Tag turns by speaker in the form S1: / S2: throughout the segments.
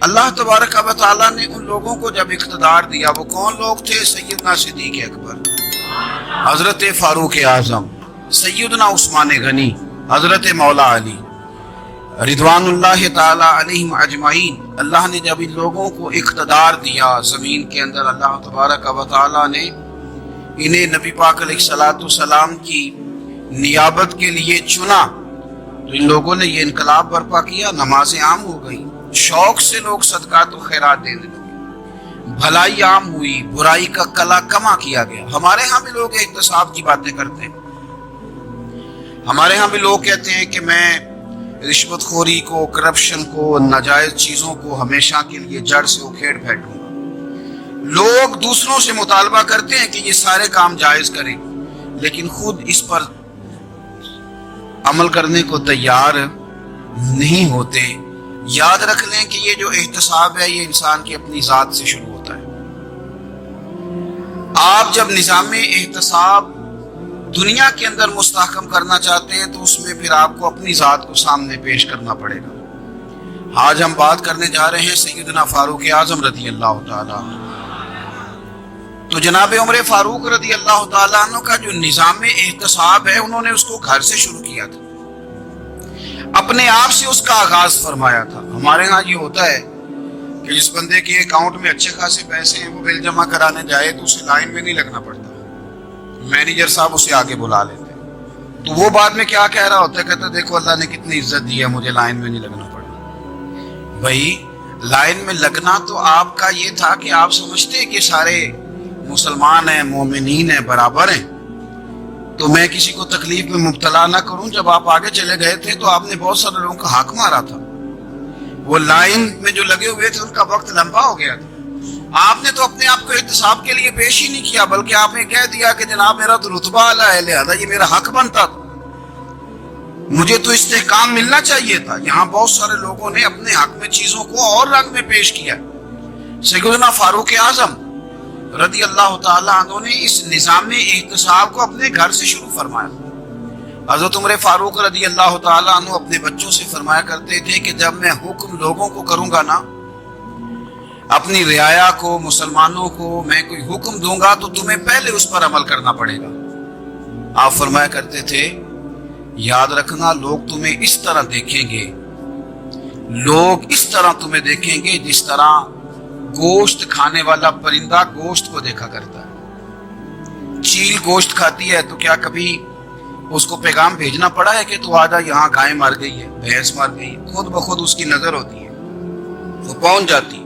S1: اللہ تبارک و تعالیٰ نے ان لوگوں کو جب اقتدار دیا، وہ کون لوگ تھے؟ سیدنا صدیق اکبر، حضرت فاروق اعظم، سیدنا عثمان غنی، حضرت مولا علی رضوان اللہ تعالی علیہم اجمعین۔ اللہ نے جب ان لوگوں کو اقتدار دیا زمین کے اندر، اللہ تبارک و تعالیٰ نے انہیں نبی پاک علیہ الصلوۃ والسلام کی نیابت کے لیے چنا، تو ان لوگوں نے یہ انقلاب برپا کیا، نمازیں عام ہو گئیں، شوق سے لوگ صدقات و خیرات دینے لگے، بھلائی عام ہوئی، برائی کا کلا کما کیا گیا۔ ہمارے ہاں بھی لوگ احتساب کی باتیں کرتے ہیں، ہمارے ہاں بھی لوگ کہتے ہیں کہ میں رشوت خوری کو، کرپشن کو، ناجائز چیزوں کو ہمیشہ کے لیے جڑ سے اکھیڑ پھینکوں گا۔ لوگ دوسروں سے مطالبہ کرتے ہیں کہ یہ سارے کام جائز کریں، لیکن خود اس پر عمل کرنے کو تیار نہیں ہوتے۔ یاد رکھ لیں کہ یہ جو احتساب ہے یہ انسان کی اپنی ذات سے شروع ہوتا ہے۔ آپ جب نظام احتساب دنیا کے اندر مستحکم کرنا چاہتے ہیں تو اس میں پھر آپ کو اپنی ذات کو سامنے پیش کرنا پڑے گا۔ آج ہم بات کرنے جا رہے ہیں سیدنا فاروق اعظم رضی اللہ تعالیٰ عنہ۔ تو جناب عمر فاروق رضی اللہ تعالیٰ عنہ کا جو نظام احتساب ہے، انہوں نے اس کو گھر سے شروع کیا تھا، اپنے آپ سے اس کا آغاز فرمایا تھا۔ ہمارے ہاں یہ ہوتا ہے کہ جس بندے کے اکاؤنٹ میں اچھے خاصے پیسے ہیں، وہ بل جمع کرانے جائے تو اسے لائن میں نہیں لگنا پڑتا، مینیجر صاحب اسے آگے بلا لیتے ہیں، تو وہ بعد میں کیا کہہ رہا ہوتا ہے؟ کہتا ہے دیکھو اللہ نے کتنی عزت دی ہے، مجھے لائن میں نہیں لگنا پڑا۔ بھائی لائن میں لگنا تو آپ کا یہ تھا کہ آپ سمجھتے کہ سارے مسلمان ہیں، مومنین ہیں، برابر ہیں، تو میں کسی کو تکلیف میں مبتلا نہ کروں۔ جب آپ آگے چلے گئے تھے تو آپ نے بہت سارے لوگوں کا حق مارا تھا، وہ لائن میں جو لگے ہوئے تھے ان کا وقت لمبا ہو گیا تھا۔ آپ نے تو اپنے آپ کو احتساب کے لیے پیش ہی نہیں کیا، بلکہ آپ نے کہہ دیا کہ جناب میرا تو رتبہ اعلیٰ ہے، لہذا یہ میرا حق بنتا تھا، مجھے تو استحکام ملنا چاہیے تھا۔ یہاں بہت سارے لوگوں نے اپنے حق میں چیزوں کو اور رنگ میں پیش کیا۔ سیدنا فاروق اعظم رضی اللہ تعالیٰ عنہ نے اس نظام احتساب کو اپنے گھر سے شروع فرمایا۔ حضرت عمر فاروق رضی اللہ تعالیٰ عنہ اپنے بچوں سے فرمایا کرتے تھے کہ جب میں حکم لوگوں کو کروں گا نا، اپنی رعایا کو، مسلمانوں کو میں کوئی حکم دوں گا تو تمہیں پہلے اس پر عمل کرنا پڑے گا۔ آپ فرمایا کرتے تھے یاد رکھنا لوگ تمہیں اس طرح دیکھیں گے، لوگ اس طرح تمہیں دیکھیں گے جس طرح گوشت کھانے والا پرندہ گوشت کو دیکھا کرتا ہے۔ چیل گوشت کھاتی ہے تو کیا کبھی اس کو پیغام بھیجنا پڑا ہے کہ تو آجا یہاں گائے مر گئی ہے، بھینس مر گئی ہے؟ خود بخود اس کی نظر ہوتی ہے، وہ پہنچ جاتی۔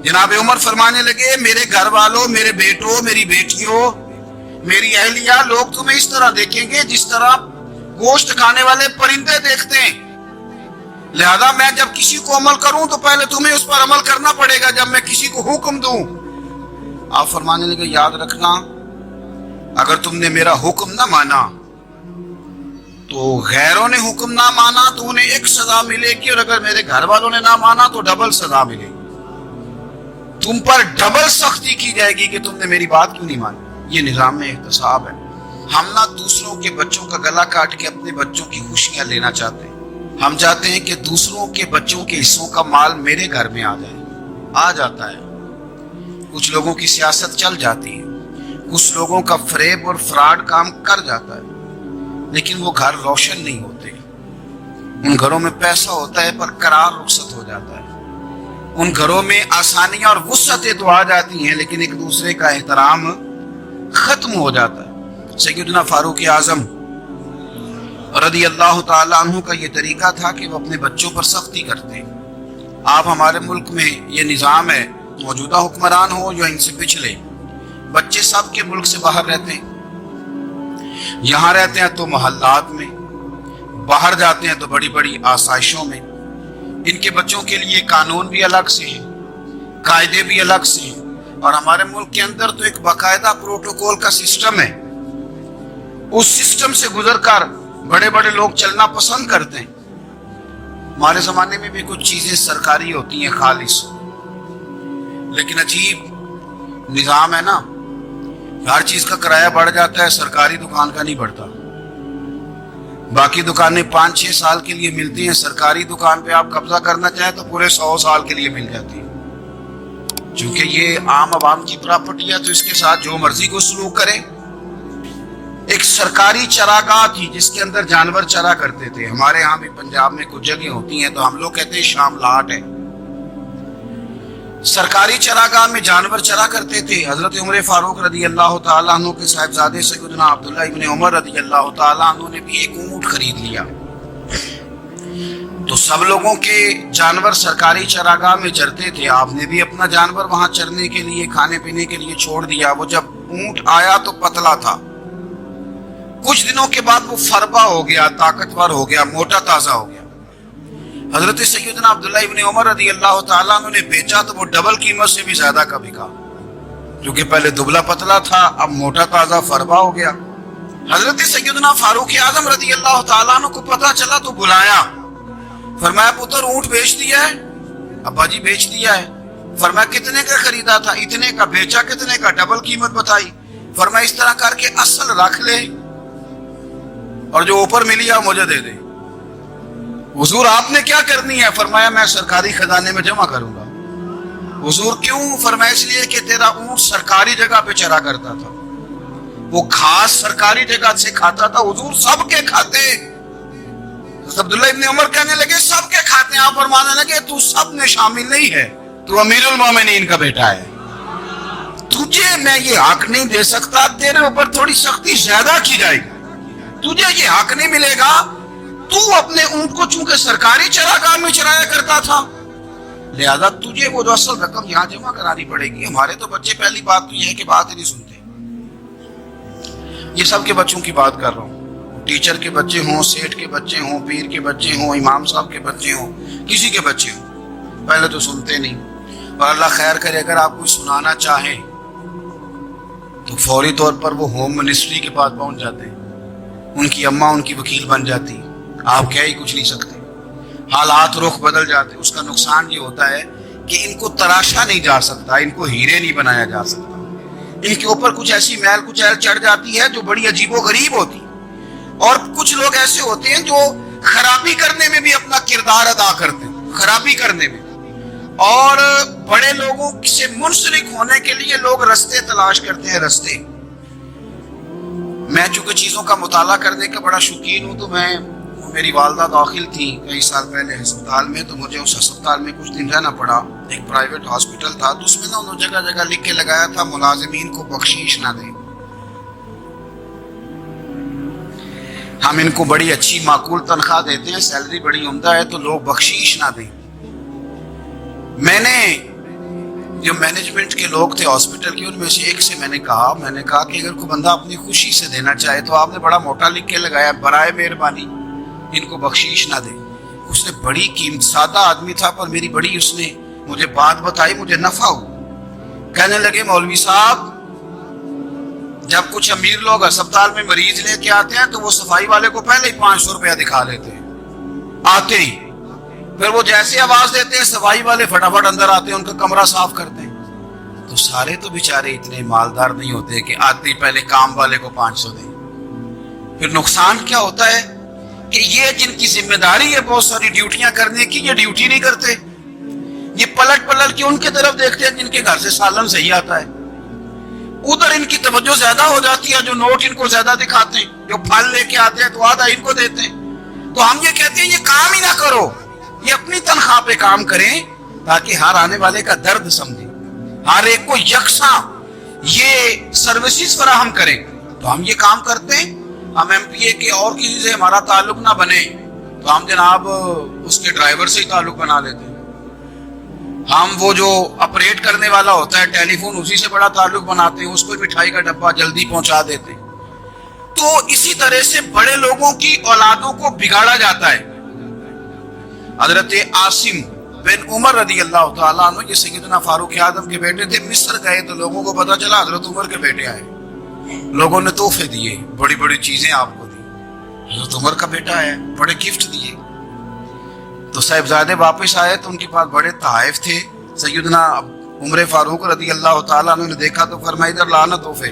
S1: جناب عمر فرمانے لگے میرے گھر والوں، میرے بیٹوں، میری بیٹیوں، میری اہلیہ، لوگ تمہیں اس طرح دیکھیں گے جس طرح گوشت کھانے والے پرندے دیکھتے ہیں، لہذا میں جب کسی کو عمل کروں تو پہلے تمہیں اس پر عمل کرنا پڑے گا جب میں کسی کو حکم دوں۔ آپ فرمانے لگے یاد رکھنا اگر تم نے میرا حکم نہ مانا تو غیروں نے حکم نہ مانا تو انہیں ایک سزا ملے گی، اور اگر میرے گھر والوں نے نہ مانا تو ڈبل سزا ملے گی، تم پر ڈبل سختی کی جائے گی کہ تم نے میری بات کیوں نہیں مانی۔ یہ نظام میں احتساب ہے۔ ہم نہ دوسروں کے بچوں کا گلا کاٹ کے اپنے بچوں کی خوشیاں لینا چاہتے ہیں، ہم چاہتے ہیں کہ دوسروں کے بچوں کے حصوں کا مال میرے گھر میں آ جائے، آ جاتا ہے۔ کچھ لوگوں کی سیاست چل جاتی ہے، کچھ لوگوں کا فریب اور فراڈ کام کر جاتا ہے، لیکن وہ گھر روشن نہیں ہوتے۔ ان گھروں میں پیسہ ہوتا ہے پر قرار رخصت ہو جاتا ہے، ان گھروں میں آسانیاں اور وسعتیں تو آ جاتی ہیں لیکن ایک دوسرے کا احترام ختم ہو جاتا ہے۔ سیدنا فاروق اعظم رضی اللہ تعالیٰ عنہ کا یہ طریقہ تھا کہ وہ اپنے بچوں پر سختی کرتے ہیں۔ آپ ہمارے ملک میں یہ نظام ہے، موجودہ حکمران ہو یا ان سے پچھلے، بچے سب کے ملک سے باہر رہتے ہیں، یہاں رہتے ہیں تو محلات میں، باہر جاتے ہیں تو بڑی بڑی آسائشوں میں۔ ان کے بچوں کے لیے قانون بھی الگ سے ہیں، قاعدے بھی الگ سے ہیں، اور ہمارے ملک کے اندر تو ایک باقاعدہ پروٹوکول کا سسٹم ہے، اس سسٹم سے گزر کر بڑے بڑے لوگ چلنا پسند کرتے ہیں۔ ہمارے زمانے میں بھی کچھ چیزیں سرکاری ہوتی ہیں خالص، لیکن عجیب نظام ہے نا، ہر چیز کا کرایہ بڑھ جاتا ہے، سرکاری دکان کا نہیں بڑھتا۔ باقی دکانیں 5-6 سال کے لیے ملتی ہیں، سرکاری دکان پہ آپ قبضہ کرنا چاہیں تو پورے 100 سال کے لیے مل جاتی ہے۔ چونکہ یہ عام عوام کی پراپرٹی ہے تو اس کے ساتھ جو مرضی کو سلوک کرے۔ ایک سرکاری چراگاہ تھی جس کے اندر جانور چرا کرتے تھے، ہمارے ہاں بھی پنجاب میں کچھ جگہ ہوتی ہیں تو ہم لوگ کہتے ہیں شام لاٹ ہے۔ سرکاری چراگاہ میں جانور چرا کرتے تھے۔ حضرت عمر فاروق رضی اللہ تعالیٰ عنہ کے صاحبزادے سیدنا عبداللہ ابن عمر رضی اللہ تعالیٰ عنہ نے بھی ایک اونٹ خرید لیا۔ تو سب لوگوں کے جانور سرکاری چراگاہ میں چرتے تھے، آپ نے بھی اپنا جانور وہاں چرنے کے لیے کھانے پینے کے لیے چھوڑ دیا۔ وہ جب اونٹ آیا تو پتلا تھا، کچھ دنوں کے بعد وہ فربا ہو گیا، طاقتور ہو گیا، موٹا تازہ ہو گیا۔ حضرت سیدنا عبداللہ ابن عمر رضی اللہ تعالیٰ عنہ نے بیچا تو وہ ڈبل قیمت سے بھی زیادہ کا بکا، کیونکہ پہلے دبلا پتلا تھا، اب موٹا تازہ فربا ہو گیا۔ حضرت سیدنا فاروق اعظم رضی اللہ تعالیٰ عنہ کو پتہ چلا تو بلایا، فرمایا پتر اونٹ بیچ دیا ہے؟ ابا جی بیچ دیا ہے۔ فرمایا کتنے کا خریدا تھا؟ اتنے کا۔ بیچا کتنے کا؟ ڈبل قیمت بتائی۔ فرمایا اس طرح کر کے اصل رکھ لے اور جو اوپر ملی ہے مجھے دے دے۔ حضور آپ نے کیا کرنی ہے؟ فرمایا میں سرکاری خزانے میں جمع کروں گا۔ حضور کیوں؟ فرمایا اس لیے کہ تیرا اونٹ سرکاری جگہ پہ چرا کرتا تھا، وہ گھاس سرکاری جگہ سے کھاتا تھا۔ حضور سب کے کھاتے۔ عبداللہ ابن عمر کہنے لگے سب کے کھاتے ہیں۔ آپ فرمانے لگے تو سب میں شامل نہیں ہے، تو امیر المومنین کا بیٹا ہے، تجھے میں یہ حق نہیں دے سکتا، تیرے اوپر تھوڑی سختی زیادہ کی جائے گی، تجھے یہ حق نہیں ملے گا۔ تو اپنے اونٹ کو چونکہ سرکاری چراگاہ میں چرایا کرتا تھا، لہذا تجھے وہ جو اصل رقم یہاں جمع کرانی پڑے گی۔ ہمارے تو بچے پہلی بات تو یہ ہے کہ بات ہی نہیں سنتے۔ یہ سب کے بچوں کی بات کر رہا ہوں، ٹیچر کے بچے ہوں، سیٹ کے بچے ہوں، پیر کے بچے ہوں، امام صاحب کے بچے ہوں، کسی کے بچے ہوں، پہلے تو سنتے نہیں۔ اور اللہ خیر کرے اگر آپ کو سنانا چاہیں تو فوری طور پر وہ ہوم منسٹری کے پاس پہنچ جاتے ہیں، ان کی اماں ان کی وکیل بن جاتی، آپ کہہ ہی کچھ نہیں سکتے، حالات رخ بدل جاتے۔ اس کا نقصان یہ ہوتا ہے کہ ان کو تراشا نہیں جا سکتا، ان کو ہیرے نہیں بنایا جا سکتا، ان کے اوپر کچھ ایسی میل کچیل چڑھ جاتی ہے جو بڑی عجیب و غریب ہوتی۔ اور کچھ لوگ ایسے ہوتے ہیں جو خرابی کرنے میں بھی اپنا کردار ادا کرتے ہیں، خرابی کرنے میں، اور بڑے لوگوں سے منسلک ہونے کے لیے لوگ رستے تلاش کرتے ہیں، رستے۔ میں چونکہ چیزوں کا مطالعہ کرنے کا بڑا شوقین ہوں، تو میری والدہ داخل تھی کئی سال پہلے ہسپتال میں، تو مجھے اس ہسپتال میں کچھ دن رہنا پڑا۔ ایک پرائیویٹ ہاسپٹل تھا، تو اس میں انہوں نے جگہ جگہ لکھ کے لگایا تھا ملازمین کو بخشش نہ دیں، ہم ان کو بڑی اچھی معقول تنخواہ دیتے ہیں، سیلری بڑی عمدہ ہے، تو لوگ بخشش نہ دیں۔ میں نے جو مینجمنٹ کے لوگ تھے ہاسپٹل کے، ان میں سے ایک سے میں نے کہا کہ اگر کوئی بندہ اپنی خوشی سے دینا چاہے تو آپ نے بڑا موٹا لکھ کے لگایا برائے مہربانی ان کو بخشش نہ دے۔ اس نے بڑی قیمت، سادہ آدمی تھا پر میری بڑی اس نے مجھے بات بتائی، مجھے نفع ہوا۔ کہنے لگے مولوی صاحب جب کچھ امیر لوگ ہسپتال میں مریض لے کے آتے ہیں تو وہ صفائی والے کو پہلے ہی 500 روپیہ دکھا لیتے ہیں آتے ہی، پھر وہ جیسے آواز دیتے ہیں صفائی والے فٹافٹ اندر آتے ہیں، ان کا کمرہ صاف کرتے ہیں۔ تو سارے تو بیچارے اتنے مالدار نہیں ہوتے کہ آتے ہی پہلے کام والے کو 500 دیں۔ پھر نقصان کیا ہوتا ہے کہ یہ جن کی ذمہ داری ہے بہت ساری ڈیوٹیاں کرنے کی، یہ ڈیوٹی نہیں کرتے، یہ پلٹ کے ان کی طرف دیکھتے ہیں جن کے گھر سے سالن صحیح آتا ہے، ادھر ان کی توجہ زیادہ ہو جاتی ہے، جو نوٹ ان کو زیادہ دکھاتے ہیں، جو پھل لے کے آتے ہیں تو آدھا ان کو دیتے ہیں۔ تو ہم یہ کہتے ہیں یہ کام ہی نہ کرو، یہ اپنی تنخواہ پہ کام کریں تاکہ ہر آنے والے کا درد سمجھیں، ہر ایک کو یکساں یہ سروسز فراہم کریں۔ تو ہم یہ کام کرتے ہیں، ہم ایم پی اے کے اور کسی سے ہمارا تعلق نہ بنے تو ہم جناب اس کے ڈرائیور سے ہی تعلق بنا لیتے ہیں، ہم وہ جو آپریٹ کرنے والا ہوتا ہے ٹیلی فون اسی سے بڑا تعلق بناتے ہیں، اس کو مٹھائی کا ڈبہ جلدی پہنچا دیتے ہیں۔ تو اسی طرح سے بڑے لوگوں کی اولادوں کو بگاڑا جاتا ہے۔ حضرت عاصم بن عمر رضی اللہ تعالیٰ عنہ یہ سیدنا فاروق اعظم کے بیٹے تھے، مصر گئے تو لوگوں کو پتا چلا حضرت عمر کے بیٹے آئے، لوگوں نے تحفے دیے، بڑی بڑی چیزیں آپ کو دی، حضرت عمر کا بیٹا ہے، بڑے گفٹ دیے۔ تو صاحبزادے واپس آئے تو ان کے پاس بڑے تحائف تھے۔ سیدنا عمر فاروق رضی اللہ تعالیٰ عنہ نے دیکھا تو فرمایا ادھر لانا تحفے،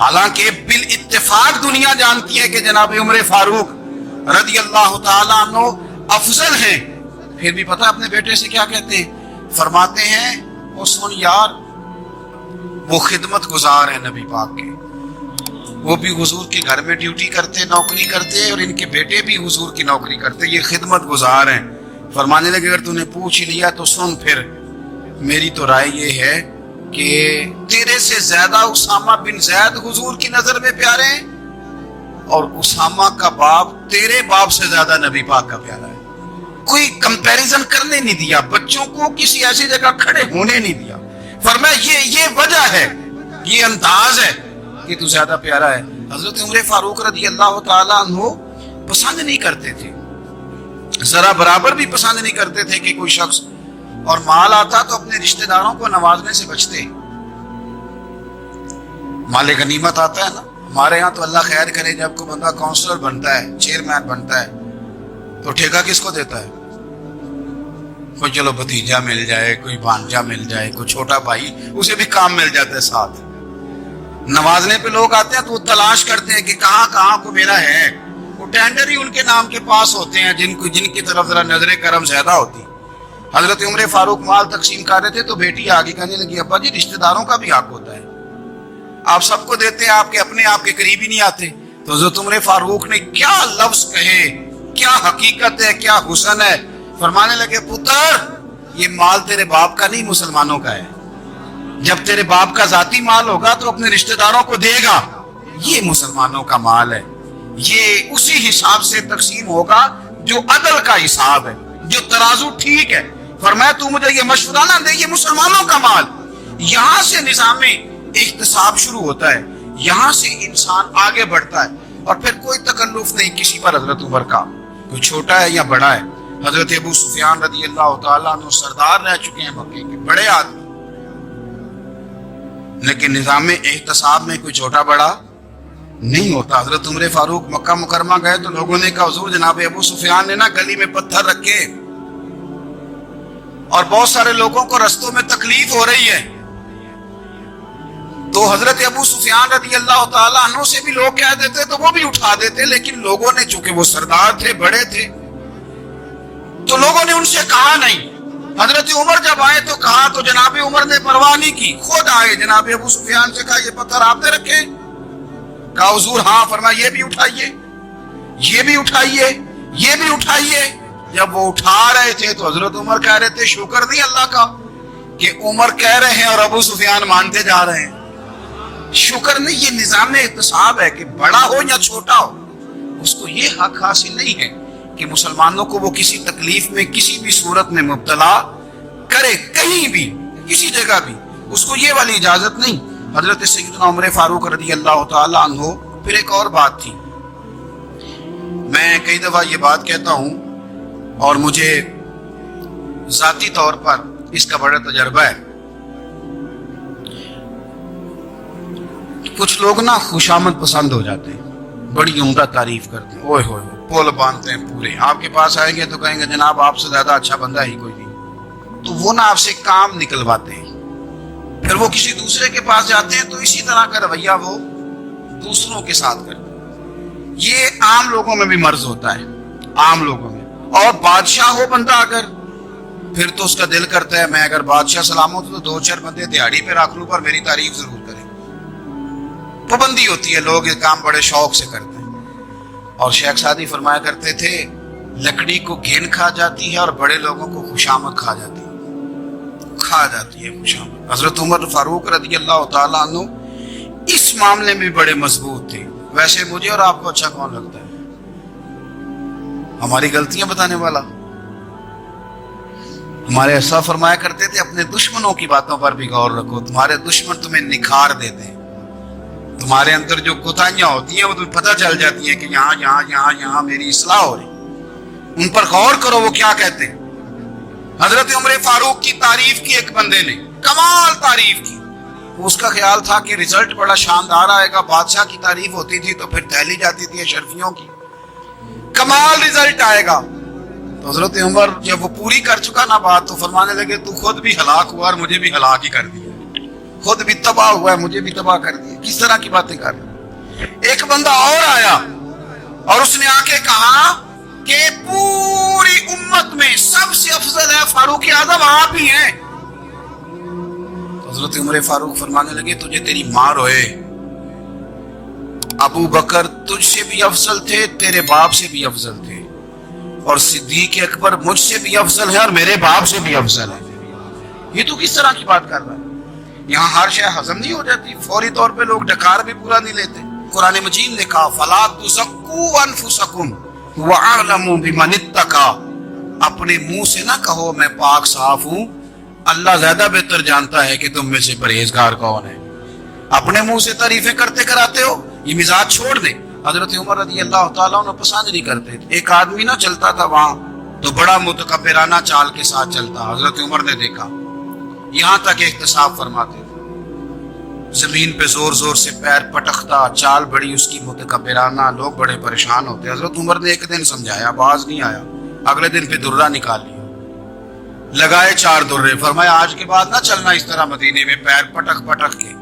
S1: حالانکہ بال اتفاق دنیا جانتی ہے کہ جناب عمر فاروق رضی اللہ تعالیٰ عنہ افضل ہیں، پھر بھی پتہ اپنے بیٹے سے کیا کہتے ہیں؟ فرماتے ہیں وہ سن یار، وہ خدمت گزار ہیں نبی پاک کے، وہ بھی حضور کے گھر میں ڈیوٹی کرتے، نوکری کرتے، اور ان کے بیٹے بھی حضور کی نوکری کرتے، یہ خدمت گزار ہیں۔ فرمانے لگے اگر تو نے پوچھ لیا تو سن، پھر میری تو رائے یہ ہے کہ تیرے سے زیادہ اسامہ بن زید حضور کی نظر میں پیارے ہیں، اور اسامہ کا باپ تیرے باپ سے زیادہ نبی پاک کا پیارا ہے۔ کوئی کمپیریزن کرنے نہیں دیا، بچوں کو کسی ایسی جگہ کھڑے ہونے نہیں دیا۔ فرمایا یہ وجہ ہے، یہ انداز ہے کہ تو زیادہ پیارا ہے۔ حضرت عمر فاروق رضی اللہ تعالیٰ عنہ پسند نہیں کرتے تھے، ذرا برابر بھی پسند نہیں کرتے تھے کہ کوئی شخص اور مال آتا تو اپنے رشتہ داروں کو نوازنے سے بچتے۔ مال غنیمت آتا ہے نا، ہمارے ہاں تو اللہ خیر کرے جب کوئی بندہ کونسلر بنتا ہے، چیئرمین بنتا ہے، تو ٹھیکہ کس کو دیتا ہے؟ کوئی چلو بھتیجا مل جائے، کوئی بھانجا مل جائے، کوئی چھوٹا بھائی، اسے بھی کام مل جاتا ہے ساتھ۔ نوازنے پہ لوگ آتے ہیں تو وہ تلاش کرتے ہیں کہ کہاں کو میرا ہے، وہ ٹینڈر ہی ان کے نام کے پاس ہوتے ہیں جن کی طرف ذرا نظر کرم زیادہ ہوتی۔ حضرت عمر فاروق مال تقسیم کر رہے تھے تو بیٹی آگے کہنے لگی ابا جی رشتہ داروں کا بھی حق ہوتا ہے، آپ سب کو دیتے ہیں، آپ کے اپنے آپ کے قریب ہی نہیں آتے۔ تو حضرت عمر فاروق نے کیا لفظ کہے، کیا حقیقت ہے، کیا حسن ہے۔ فرمانے لگے پتر یہ مال تیرے باپ کا نہیں، مسلمانوں کا ہے، جب تیرے باپ کا ذاتی مال ہوگا تو اپنے رشتہ داروں کو دے گا، یہ مسلمانوں کا مال ہے، یہ اسی حساب سے تقسیم ہوگا جو عدل کا حساب ہے، جو ترازو ٹھیک ہے۔ فرمایا تو مجھے یہ مشورہ نہ دے، یہ مسلمانوں کا مال۔ یہاں سے نظام احتساب شروع ہوتا ہے، یہاں سے انسان آگے بڑھتا ہے، اور پھر کوئی تکلف نہیں کسی پر حضرت عمر کا، کوئی چھوٹا ہے یا بڑا ہے۔ حضرت ابو سفیان رضی اللہ تعالیٰ عنہ سردار رہ چکے ہیں مکے کے، بڑے آدمی، لیکن نظام احتساب میں کوئی چھوٹا بڑا نہیں ہوتا۔ حضرت عمر فاروق مکہ مکرمہ گئے تو لوگوں نے کہا حضور جناب ابو سفیان نے نا گلی میں پتھر رکھے اور بہت سارے لوگوں کو رستوں میں تکلیف ہو رہی ہے۔ تو حضرت ابو سفیان رضی اللہ تعالیٰ عنہ سے بھی لوگ کہہ دیتے تو وہ بھی اٹھا دیتے، لیکن لوگوں نے چونکہ وہ سردار تھے، بڑے تھے، تو لوگوں نے ان سے کہا نہیں۔ حضرت عمر جب آئے تو کہا تو جناب عمر نے پرواہ نہیں کی، خود آئے، جناب ابو سفیان سے کہا یہ پتھر آپ نے رکھے؟ کہا حضور ہاں۔ فرمایا یہ بھی اٹھائیے، یہ بھی اٹھائیے، یہ بھی اٹھائیے۔ جب وہ اٹھا رہے تھے تو حضرت عمر کہہ رہے تھے شکر نہیں اللہ کا کہ عمر کہہ رہے ہیں اور ابو سفیان مانتے جا رہے ہیں۔ شکر نہیں، یہ نظام احتساب ہے کہ بڑا ہو یا چھوٹا ہو، اس کو یہ حق حاصل نہیں ہے کہ مسلمانوں کو وہ کسی تکلیف میں کسی بھی صورت میں مبتلا کرے، کہیں بھی کسی جگہ بھی، اس کو یہ والی اجازت نہیں۔ حضرت سیدنا عمر فاروق رضی اللہ تعالیٰ عنہ۔ پھر ایک اور بات تھی، میں کئی دفعہ یہ بات کہتا ہوں اور مجھے ذاتی طور پر اس کا بڑا تجربہ ہے۔ کچھ لوگ نا خوشامد پسند ہو جاتے ہیں، بڑی عمدہ تعریف کرتے ہیں، اوئے ہوئے پول باندھتے ہیں پورے، آپ کے پاس آئیں گے تو کہیں گے جناب آپ سے زیادہ اچھا بندہ ہی کوئی نہیں، تو وہ نا آپ سے کام نکلواتے ہیں۔ پھر وہ کسی دوسرے کے پاس جاتے ہیں تو اسی طرح کا رویہ وہ دوسروں کے ساتھ کرتے ہیں۔ یہ عام لوگوں میں بھی مرض ہوتا ہے، عام لوگوں میں۔ اور بادشاہ ہو بندہ اگر، پھر تو اس کا دل کرتا ہے میں اگر بادشاہ سلامت ہوں تو 2-4 بندے دیہڑی پہ رکھ لوں پر میری تعریف ضرور کریں۔ پابندی ہوتی ہے، لوگ یہ کام بڑے شوق سے کرتے ہیں۔ اور شیخ سعدی فرمایا کرتے تھے لکڑی کو گھن کھا جاتی ہے اور بڑے لوگوں کو خوشامد کھا جاتی ہے خوشامد۔ حضرت عمر فاروق رضی اللہ تعالیٰ عنہ اس معاملے میں بڑے مضبوط تھے۔ ویسے مجھے اور آپ کو اچھا کون لگتا ہے؟ ہماری غلطیاں بتانے والا۔ ہمارے ایسا فرمایا کرتے تھے اپنے دشمنوں کی باتوں پر بھی غور رکھو، تمہارے دشمن تمہیں نکھار دیتے ہیں، تمہارے اندر جو کوتاہیاں ہوتی ہیں وہ تمہیں پتہ چل جاتی ہیں کہ یہاں میری اصلاح ہو رہی، ان پر غور کرو وہ کیا کہتے ہیں۔ حضرت عمر فاروق کی تعریف کی ایک بندے نے، کمال تعریف کی، اس کا خیال تھا کہ رزلٹ بڑا شاندار آئے گا، بادشاہ کی تعریف ہوتی تھی تو پھر دہلی جاتی تھی اشرفیوں کی، کمال رزلٹ آئے گا۔ تو حضرت عمر جب وہ پوری کر چکا نا بات تو فرمانے لگے تو خود بھی ہلاک ہوا اور مجھے بھی ہلاک ہی کر دیا۔ خود بھی تباہ ہوا ہے، مجھے بھی تباہ کر دیا. کس طرح کی باتیں کر رہے ہیں. ایک بندہ اور آیا اور اس نے آ کے کہا کہ پوری امت میں سب سے افضل ہے فاروق اعظم آپ ہی ہیں. حضرت عمر فاروق فرمانے لگے تجھے تیری ماں روئے، ابو بکر تجھ سے بھی افضل تھے، تیرے باپ سے بھی افضل تھے، اور صدیق اکبر مجھ سے بھی افضل ہے اور میرے باپ سے بھی افضل ہے. یہ تو کس طرح کی بات کر رہا ہے. یہاں ہر شے ہضم نہیں ہو جاتی، فوری طور پہ لوگ ڈکار بھی پورا نہیں لیتے. قرآن مجید نے کہا فَلَا تُزَكُّوا أَنفُسَكُمْ وَأَعْلَمُوا بِمَنِ اتَّقَىٰ. اپنے منہ سے نہ کہو میں پاک صاف ہوں، اللہ زیادہ بہتر جانتا ہے کہ تم میں سے پرہیزگار کون ہے. اپنے منہ سے تعریفیں کرتے کراتے ہو، یہ مزاج چھوڑ دے. حضرت عمر رضی اللہ تعالیٰ عنہ پسند نہیں کرتے تھے. ایک آدمی نہ چلتا تھا وہاں تو بڑا متکبرانہ چال کے ساتھ چلتا. حضرت عمر نے دیکھا، یہاں تک احتساب فرماتے تھے، زمین پہ زور زور سے پیر پٹکتا، چال بڑی اس کی متکبرانہ، لوگ بڑے پریشان ہوتے. حضرت عمر نے ایک دن سمجھایا، باز نہیں آیا. اگلے دن پہ درہ نکال لیا، لگائے 4 درے. فرمایا آج کے بعد نہ چلنا اس طرح مدینے میں پیر پٹک پٹک کے.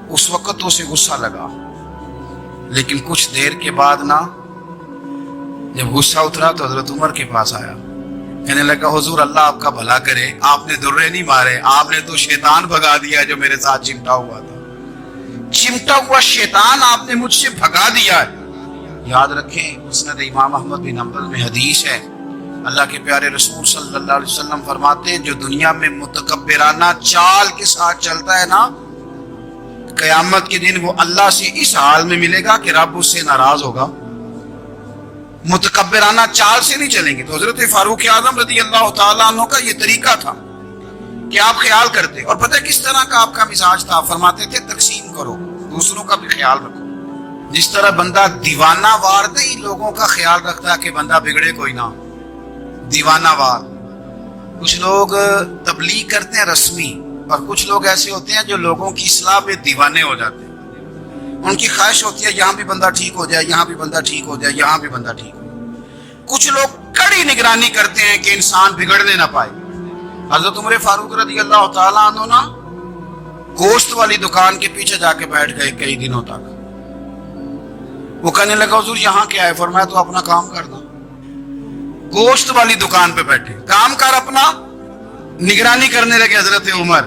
S1: اس وقت تو اسے غصہ لگا، لیکن کچھ دیر کے بعد نا جب غصہ اترا تو حضرت عمر کے پاس آیا، کہنے لگا حضور اللہ آپ کا بھلا کرے، آپ نے درے نہیں مارے، آپ نے تو شیطان بھگا دیا جو میرے ساتھ چمٹا ہوا تھا. چمٹا ہوا شیطان آپ نے مجھ سے بھگا دیا ہے. یاد رکھیں مسند امام احمد بن حنبل میں حدیث ہے، اللہ کے پیارے رسول صلی اللہ علیہ وسلم فرماتے ہیں جو دنیا میں متکبرانہ چال کے ساتھ چلتا ہے نا، قیامت کے دن وہ اللہ سے اس حال میں ملے گا کہ رب اس سے ناراض ہوگا. متکبرانہ چال سے نہیں چلیں گے. تو حضرت فاروق اعظم رضی اللہ تعالیٰ عنہ کا یہ طریقہ تھا کہ آپ خیال کرتے. اور پتہ کس طرح کا آپ کا مزاج تھا؟ فرماتے تھے تقسیم کرو، دوسروں کا بھی خیال رکھو. جس طرح بندہ دیوانہ وار نہیں لوگوں کا خیال رکھتا کہ بندہ بگڑے کوئی نہ، دیوانہ وار. کچھ لوگ تبلیغ کرتے ہیں رسمی، اور کچھ لوگ ایسے ہوتے ہیں جو لوگوں کی اصلاح پہ دیوانے ہو جاتے ہیں. ان کی خواہش ہوتی ہے یہاں بھی بندہ ٹھیک ہو جائے، یہاں بھی بندہ ٹھیک ہو جائے، یہاں بھی بندہ ٹھیک ہو جائے. کچھ لوگ کڑی نگرانی کرتے ہیں کہ انسان بگڑنے نہ پائے. حضرت عمر فاروق رضی اللہ تعالیٰ عنہ نا گوشت والی دکان کے پیچھے جا کے بیٹھ گئے کئی دنوں تک. وہ کہنے لگا حضور یہاں کیا ہے؟ فرمایا تو اپنا کام کرنا. گوشت والی دکان پہ بیٹھے، کام کر اپنا، نگرانی کرنے لگے حضرت عمر.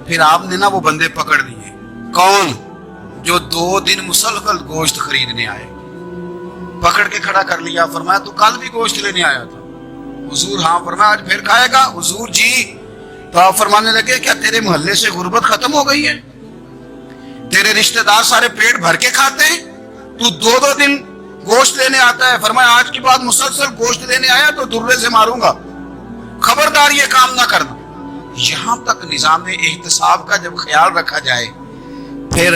S1: پھر آپ نے نا وہ بندے پکڑ دیے. کون؟ جو 2 دن مسلسل گوشت خریدنے آئے، پکڑ کے کھڑا کر لیا. فرمایا تو کل بھی گوشت لینے آیا تھا؟ حضور ہاں. فرمایا آج پھر کھائے گا؟ حضور جی. تو آپ فرمانے لگے کیا تیرے محلے سے غربت ختم ہو گئی ہے؟ تیرے رشتہ دار سارے پیٹ بھر کے کھاتے ہیں، تو 2 دن گوشت لینے آتا ہے. فرمایا آج کے بعد مسلسل گوشت لینے آیا تو درے سے ماروں گا، خبردار یہ کام نہ کرنا. یہاں تک نظام احتساب کا جب خیال رکھا جائے پھر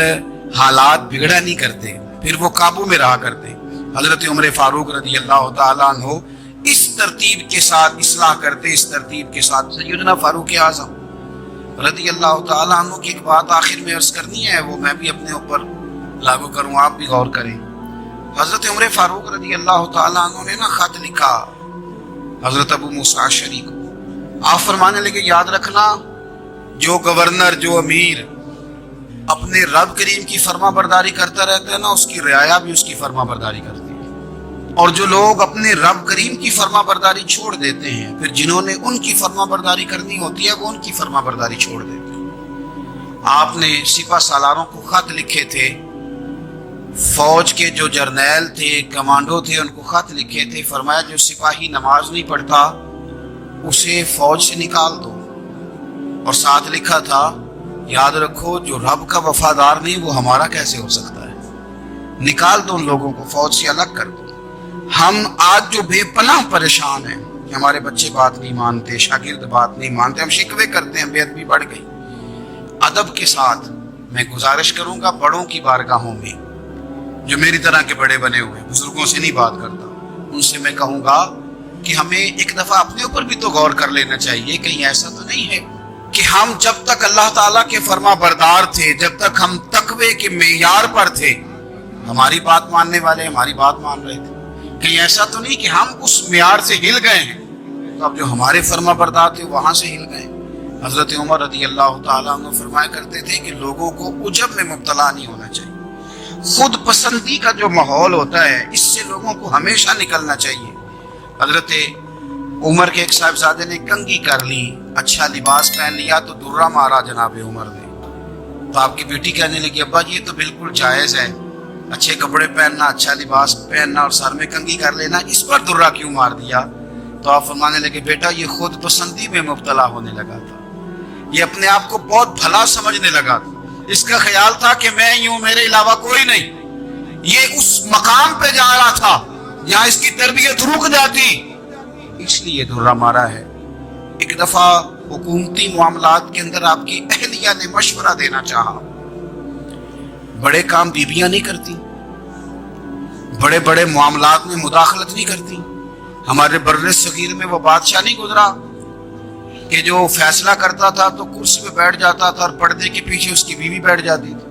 S1: حالات بگڑا نہیں کرتے، پھر وہ قابو میں رہا کرتے. حضرت عمر فاروق رضی اللہ تعالیٰ عنہ اس ترتیب کے ساتھ اصلاح کرتے، اس ترتیب کے ساتھ. سیدنا فاروق اعظم رضی اللہ تعالیٰ عنہ کی ایک بات آخر میں عرض کرنی ہے، وہ میں بھی اپنے اوپر لاگو کروں، آپ بھی غور کریں. حضرت عمر فاروق رضی اللہ تعالیٰ عنہ نے نا خط لکھا حضرت ابو موسیٰ اشعری کو. آپ فرمانے لگے یاد رکھنا جو گورنر، جو امیر اپنے رب کریم کی فرما برداری کرتا رہتا ہے نا، اس کی رعایا بھی اس کی فرما برداری کرتی ہے. اور جو لوگ اپنے رب کریم کی فرما برداری چھوڑ دیتے ہیں، پھر جنہوں نے ان کی فرما برداری کرنی ہوتی ہے وہ ان کی فرما برداری چھوڑ دیتے ہیں. آپ نے سپہ سالاروں کو خط لکھے تھے، فوج کے جو جرنیل تھے، کمانڈو تھے، ان کو خط لکھے تھے. فرمایا جو سپاہی نماز نہیں پڑھتا اسے فوج سے نکال دو. اور ساتھ لکھا تھا یاد رکھو جو رب کا وفادار نہیں وہ ہمارا کیسے ہو سکتا ہے، نکال دو ان لوگوں کو، فوج سے الگ کر دو. ہم آج جو بے پناہ پریشان ہیں کہ ہمارے بچے بات نہیں مانتے، شاگرد بات نہیں مانتے، ہم شکوے کرتے ہیں، بے ادبی بڑھ گئی. ادب کے ساتھ میں گزارش کروں گا بڑوں کی بارگاہوں میں، جو میری طرح کے بڑے بنے ہوئے، بزرگوں سے نہیں بات کرتا، ان سے میں کہوں گا کہ ہمیں ایک دفعہ اپنے اوپر بھی تو غور کر لینا چاہیے. کہیں ایسا تو نہیں ہے کہ ہم جب تک اللہ تعالیٰ کے فرما بردار تھے، جب تک ہم تقوی کے معیار پر تھے، ہماری بات ماننے والے ہماری بات مان رہے تھے. کہیں ایسا تو نہیں کہ ہم اس معیار سے ہل گئے ہیں تو اب جو ہمارے فرما بردار تھے وہاں سے ہل گئے. حضرت عمر رضی اللہ تعالیٰ عنہ فرمایا کرتے تھے کہ لوگوں کو عجب میں مبتلا نہیں ہونا چاہیے. خود پسندی کا جو ماحول ہوتا ہے اس سے لوگوں کو ہمیشہ نکلنا چاہیے. حضرت عمر کے ایک صاحبزادے نے کنگھی کر لی, اچھا لباس پہن لیا تو درہ مارا جناب عمر نے. تو آپ کی بیٹی کہنے لگی ابا جی یہ تو بالکل جائز ہے, اچھے کپڑے پہننا, اچھا لباس پہننا اور سر میں کنگھی کر لینا, اس پر درہ کیوں مار دیا؟ تو آپ فرمانے لگے بیٹا یہ خود پسندی میں مبتلا ہونے لگا تھا, یہ اپنے آپ کو بہت بھلا سمجھنے لگا تھا, اس کا خیال تھا کہ میں ہی ہوں, میرے علاوہ کوئی نہیں. یہ اس مقام پہ جا رہا تھا جہاں اس کی تربیت رک جاتی, اس لیے درہ مارا ہے. ایک دفعہ حکومتی معاملات کے اندر آپ کی اہلیہ نے مشورہ دینا چاہا. بڑے کام بیویاں نہیں کرتی, بڑے بڑے معاملات میں مداخلت نہیں کرتی. ہمارے بر صغیر میں وہ بادشاہ نہیں گزرا کہ جو فیصلہ کرتا تھا تو کرسی پہ بیٹھ جاتا تھا اور پردے کے پیچھے اس کی بیوی بیٹھ جاتی تھی,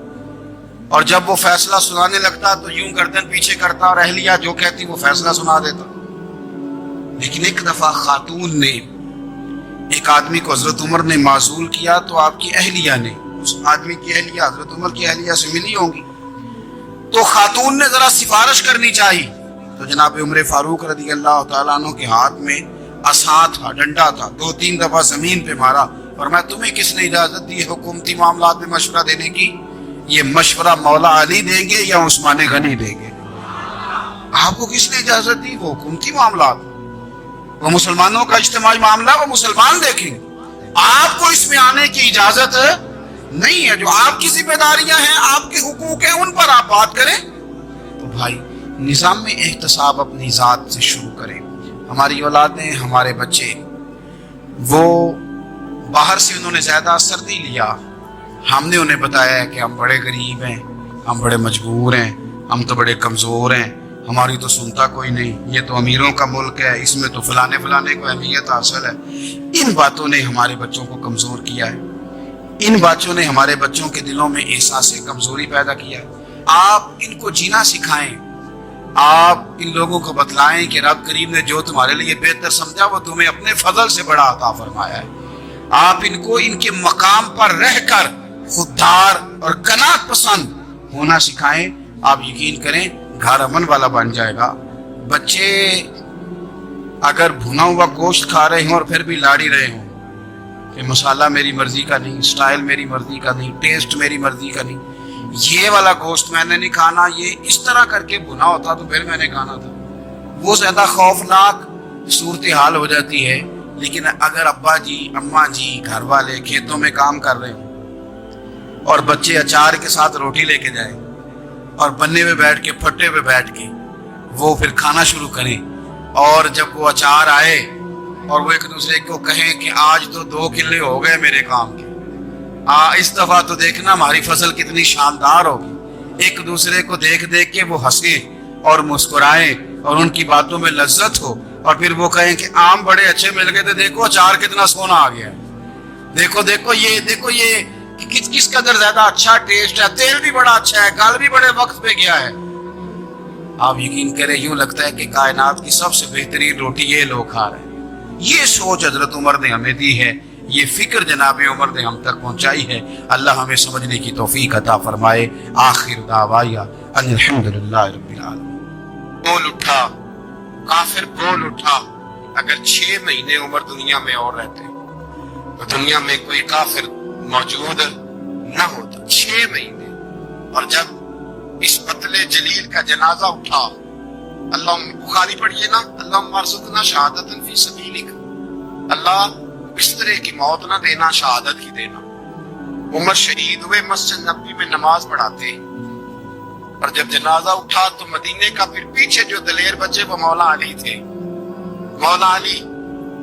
S1: اور جب وہ فیصلہ سنانے لگتا تو یوں گردن پیچھے کرتا اور اہلیہ جو کہتی وہ فیصلہ سنا دیتا. لیکن ایک دفعہ خاتون نے ایک آدمی کو حضرت عمر نے معزول کیا تو آپ کی اہلیہ نے, اس آدمی کی اہلیہ حضرت عمر کی اہلیہ سے ملی ہوں گی, تو خاتون نے ذرا سفارش کرنی چاہی. تو جناب عمر فاروق رضی اللہ تعالیٰ عنہ کے ہاتھ میں عصا تھا, ڈنڈا تھا, 2-3 دفعہ زمین پہ مارا اور میں تمہیں کس نے اجازت دی حکومتی معاملات میں مشورہ دینے کی؟ یہ مشورہ مولا علی دیں گے یا عثمان غنی دیں گے؟ آپ کو کس نے اجازت دی؟ وہ حکومتی معاملات, وہ مسلمانوں کا اجتماعی معاملہ, وہ مسلمان دیکھیں گے. آپ کو اس میں آنے کی اجازت نہیں ہے. جو آپ کی ذمہ داریاں ہیں, آپ کے حقوق ہیں, ان پر آپ بات کریں. تو بھائی نظام میں احتساب اپنی ذات سے شروع کریں. ہماری اولادیں, ہمارے بچے, وہ باہر سے انہوں نے زیادہ اثر نہیں لیا. ہم نے انہیں بتایا ہے کہ ہم بڑے غریب ہیں, ہم بڑے مجبور ہیں, ہم تو بڑے کمزور ہیں, ہماری تو سنتا کوئی نہیں, یہ تو امیروں کا ملک ہے, اس میں تو فلانے کو اہمیت حاصل ہے. ان باتوں نے ہمارے بچوں کو کمزور کیا ہے. ان باتوں نے ہمارے بچوں کے دلوں میں احساس کمزوری پیدا کیا ہے. آپ ان کو جینا سکھائیں. آپ ان لوگوں کو بتلائیں کہ رب کریم نے جو تمہارے لیے بہتر سمجھا وہ تمہیں اپنے فضل سے بڑا عطا فرمایا ہے. آپ ان کو ان کے مقام پر رہ کر خوددار اور قناعت پسند ہونا سکھائیں. آپ یقین کریں گھر امن والا بن جائے گا. بچے اگر بھنا ہوا گوشت کھا رہے ہوں اور پھر بھی لاڑی رہے ہوں کہ مسالہ میری مرضی کا نہیں, سٹائل میری مرضی کا نہیں, ٹیسٹ میری مرضی کا نہیں, یہ والا گوشت میں نے نہیں کھانا, یہ اس طرح کر کے بھنا ہوتا تو پھر میں نے کھانا تھا, وہ زیادہ خوفناک صورتحال ہو جاتی ہے. لیکن اگر ابا جی, اماں جی, گھر والے کھیتوں میں کام کر رہے ہوں اور بچے اچار کے ساتھ روٹی لے کے جائیں اور بننے پہ بیٹھ کے, پھٹے پہ بیٹھ کے وہ پھر کھانا شروع کریں, اور جب وہ اچار آئے اور وہ ایک دوسرے کو کہیں کہ آج تو 2 کلے ہو گئے میرے کام کے, اس دفعہ تو دیکھنا ہماری فصل کتنی شاندار ہوگی. ایک دوسرے کو دیکھ دیکھ کے وہ ہنسیں اور مسکرائیں اور ان کی باتوں میں لذت ہو, اور پھر وہ کہیں کہ آم بڑے اچھے مل گئے تھے, دیکھو اچار کتنا سونا آ گیا ہے, دیکھو یہ کس قدر زیادہ اچھا ٹیسٹ ہے, تیل بھی بڑا اچھا ہے, کل بھی بڑے وقت پہ گیا ہے. آپ یقین کریں یوں لگتا ہے کہ کائنات کی سب سے بہترین روٹی یہ لوگ کھا رہے ہیں. یہ سوچ حضرت عمر نے ہمیں دی ہے, یہ فکر جناب عمر نے ہم تک پہنچائی ہے. اللہ ہمیں سمجھنے کی توفیق عطا فرمائے. آخر دعوایا ان الحمدللہ رب العالمین. بول اٹھا کافر, بول اٹھا. اگر 6 مہینے عمر دنیا میں اور رہتے تو دنیا میں کوئی کافر موجود نہ ہوتا. 6 مہینے. اور جب اس پتلے جلیل کا جنازہ اٹھا, اللہ بخاری پڑھیے نا, اللہم ارزقنا شہادت فی سبیلک, اللہ بسترے کی موت نہ دینا, شہادت ہی دینا. عمر شہید ہوئے, مسجد نبوی میں نماز پڑھاتے, اور جب جنازہ اٹھا تو مدینے کا پھر پیچھے جو دلیر بچے وہ مولا علی تھے. مولا علی,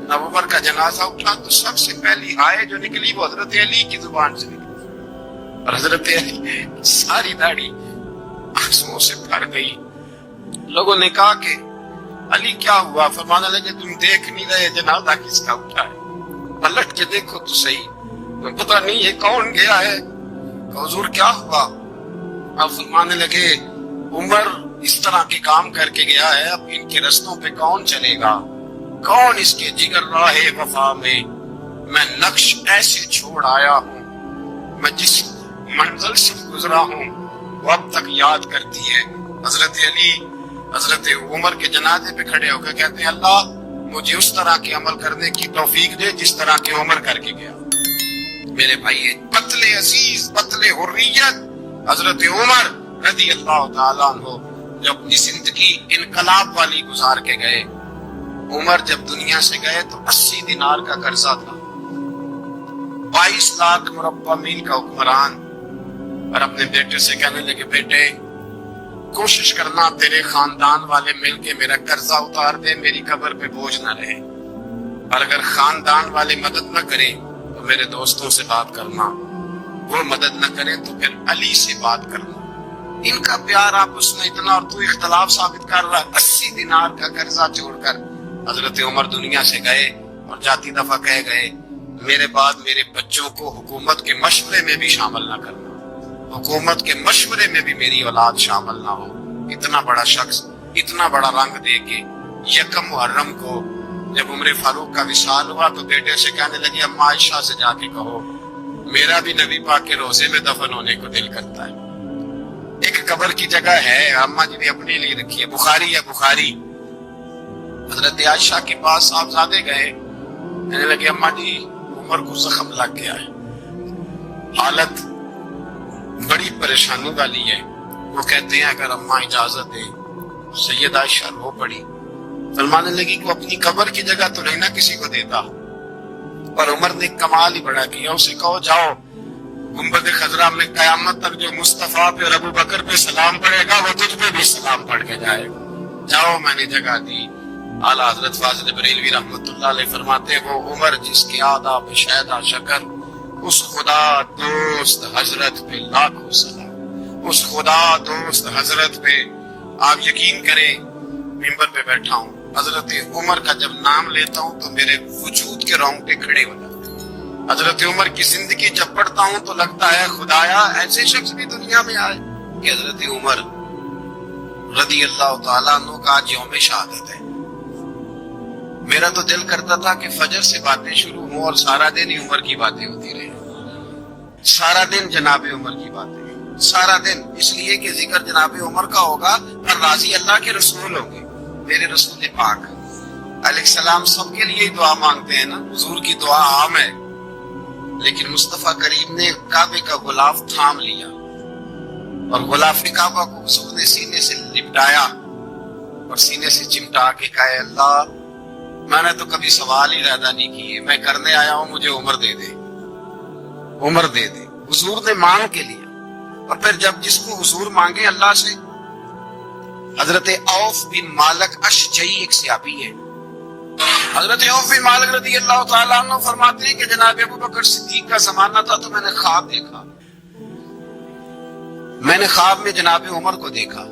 S1: جب عمر کا جنازہ اٹھا تو سب سے پہلی آئے جو نکلی وہ حضرت علی کی زبان سے نکلی, اور حضرت علی ساری داڑھی آنسوؤں سے بھر گئی. لوگوں نے کہا کہ علی کیا ہوا؟ فرمانے لگے تم دیکھ نہیں رہے جنازہ کس کا اٹھا ہے, پلٹ کے دیکھو تو صحیح, تمہیں پتہ نہیں یہ کون گیا ہے؟ حضور کیا ہوا؟ آپ فرمانے لگے عمر اس طرح کے کام کر کے گیا ہے, اب ان کے رستوں پہ کون چلے گا؟ کون اس کے جگر راہ وفا میں
S2: میں نقش ایسے چھوڑ آیا ہوں، میں جس منزل سے گزرا ہوں وہ اب تک یاد کرتی ہے۔ حضرت علی حضرت عمر کے جنازے پہ کھڑے ہو کے کہتے ہیں اللہ مجھے اس طرح کے عمل کرنے کی توفیق دے جس طرح کے عمر کر کے گیا۔ میرے بھائی قتل عزیز، قتل حریت حضرت عمر رضی اللہ تعالیٰ عنہ جو اپنی زندگی انقلاب والی گزار کے گئے۔ عمر جب دنیا سے گئے تو 80 دینار کا قرضہ تھا، 22 لاکھ مربع میل کا حکمران، اور اپنے بیٹے سے کہنے لگے بیٹے کوشش کرنا تیرے خاندان والے مل کے میرا قرضہ اتار دے، میری قبر پہ بوجھ نہ رہے، اور اگر خاندان والے مدد نہ کریں تو میرے دوستوں سے بات کرنا، وہ مدد نہ کریں تو پھر علی سے بات کرنا۔ ان کا پیار آپس میں اتنا، اور تو اختلاف ثابت کر رہا ہے۔ 80 دینار کا قرضہ چھوڑ کر حضرت عمر دنیا سے گئے اور جاتی دفعہ کہہ گئے میرے بعد میرے بچوں کو حکومت کے مشورے میں بھی شامل نہ کرنا، حکومت کے مشورے میں بھی میری اولاد شامل نہ ہو۔ اتنا بڑا شخص اتنا بڑا رنگ دے کے یکم محرم کو جب عمر فاروق کا وصال ہوا تو بیٹے سے کہنے لگے اما عائشہ سے جا کے کہو میرا بھی نبی پاک کے روزے میں دفن ہونے کو دل کرتا ہے۔ ایک قبر کی جگہ ہے اما جی نے اپنے لیے رکھی ہے، بخاری ہے بخاری۔ حضرت عائشہ کے پاس صاحبزادے گئے، کہنے لگے اما جی عمر کو زخم لگ گیا ہے، حالت بڑی پریشانی والی ہے۔ وہ کہتے ہیں اگر اماں اجازت دے، سید عائشہ رو پڑی، فرمانے لگی کہ وہ اپنی قبر کی جگہ تو نہیں نہ کسی کو دیتا، پر عمر نے کمال ہی بڑا کیا، اسے کہو جاؤ گنبد خضرا میں قیامت تک جو مصطفیٰ پہ اور ابو بکر پہ سلام پڑے گا وہ تجھ پہ بھی سلام پڑھ کے جائے گا، جاؤ میں نے جگہ دی۔ اعلیٰ حضرت فاضل بریلوی رحمۃ اللہ علیہ فرماتے ہیں وہ عمر جس کے آداب شیدا شکر، اس خدا دوست حضرت پہ لاکھوں سلام، اس خدا دوست حضرت پہ۔ آپ یقین کریں ممبر پہ بیٹھا ہوں، حضرت عمر کا جب نام لیتا ہوں تو میرے وجود کے رونگٹے کھڑے ہو جاتے ہیں۔ حضرت عمر کی زندگی جب پڑھتا ہوں تو لگتا ہے خدایا ایسے شخص بھی دنیا میں آئے کہ حضرت عمر رضی اللہ تعالیٰ عنہ کا آج یوم شہادت ہے۔ میرا تو دل کرتا تھا کہ فجر سے باتیں شروع ہوں اور سارا دن ہی عمر کی باتیں ہوتی رہے، سارا دن جناب عمر کی باتیں، سارا دن، اس لیے کہ ذکر جناب عمر کا ہوگا اور راضی اللہ کے رسول ہوں گے، میرے رسول پاک علیہ السلام سب کے لیے دعا مانگتے ہیں نا، حضور کی دعا عام ہے، لیکن مصطفیٰ کریم نے کعبے کا غلاف تھام لیا اور غلاف کعبہ کو حضور نے سینے سے لپٹایا اور سینے سے چمٹا کے کہا اللہ میں نے تو کبھی سوال ہی پیدا نہیں کیے، میں کرنے آیا ہوں مجھے عمر دے دے، عمر دے دے۔ حضور نے مانگ کے لیا، اور پھر جب جس کو حضور مانگے اللہ سے، حضرت عوف بن مالک اشجعی ایک صحابی ہے، حضرت عوف بن مالک رضی اللہ تعالیٰ عنہ فرماتے ہیں کہ جناب ابو بکر صدیق کا زمانہ تھا تو میں نے خواب دیکھا، میں نے خواب میں جناب عمر کو دیکھا،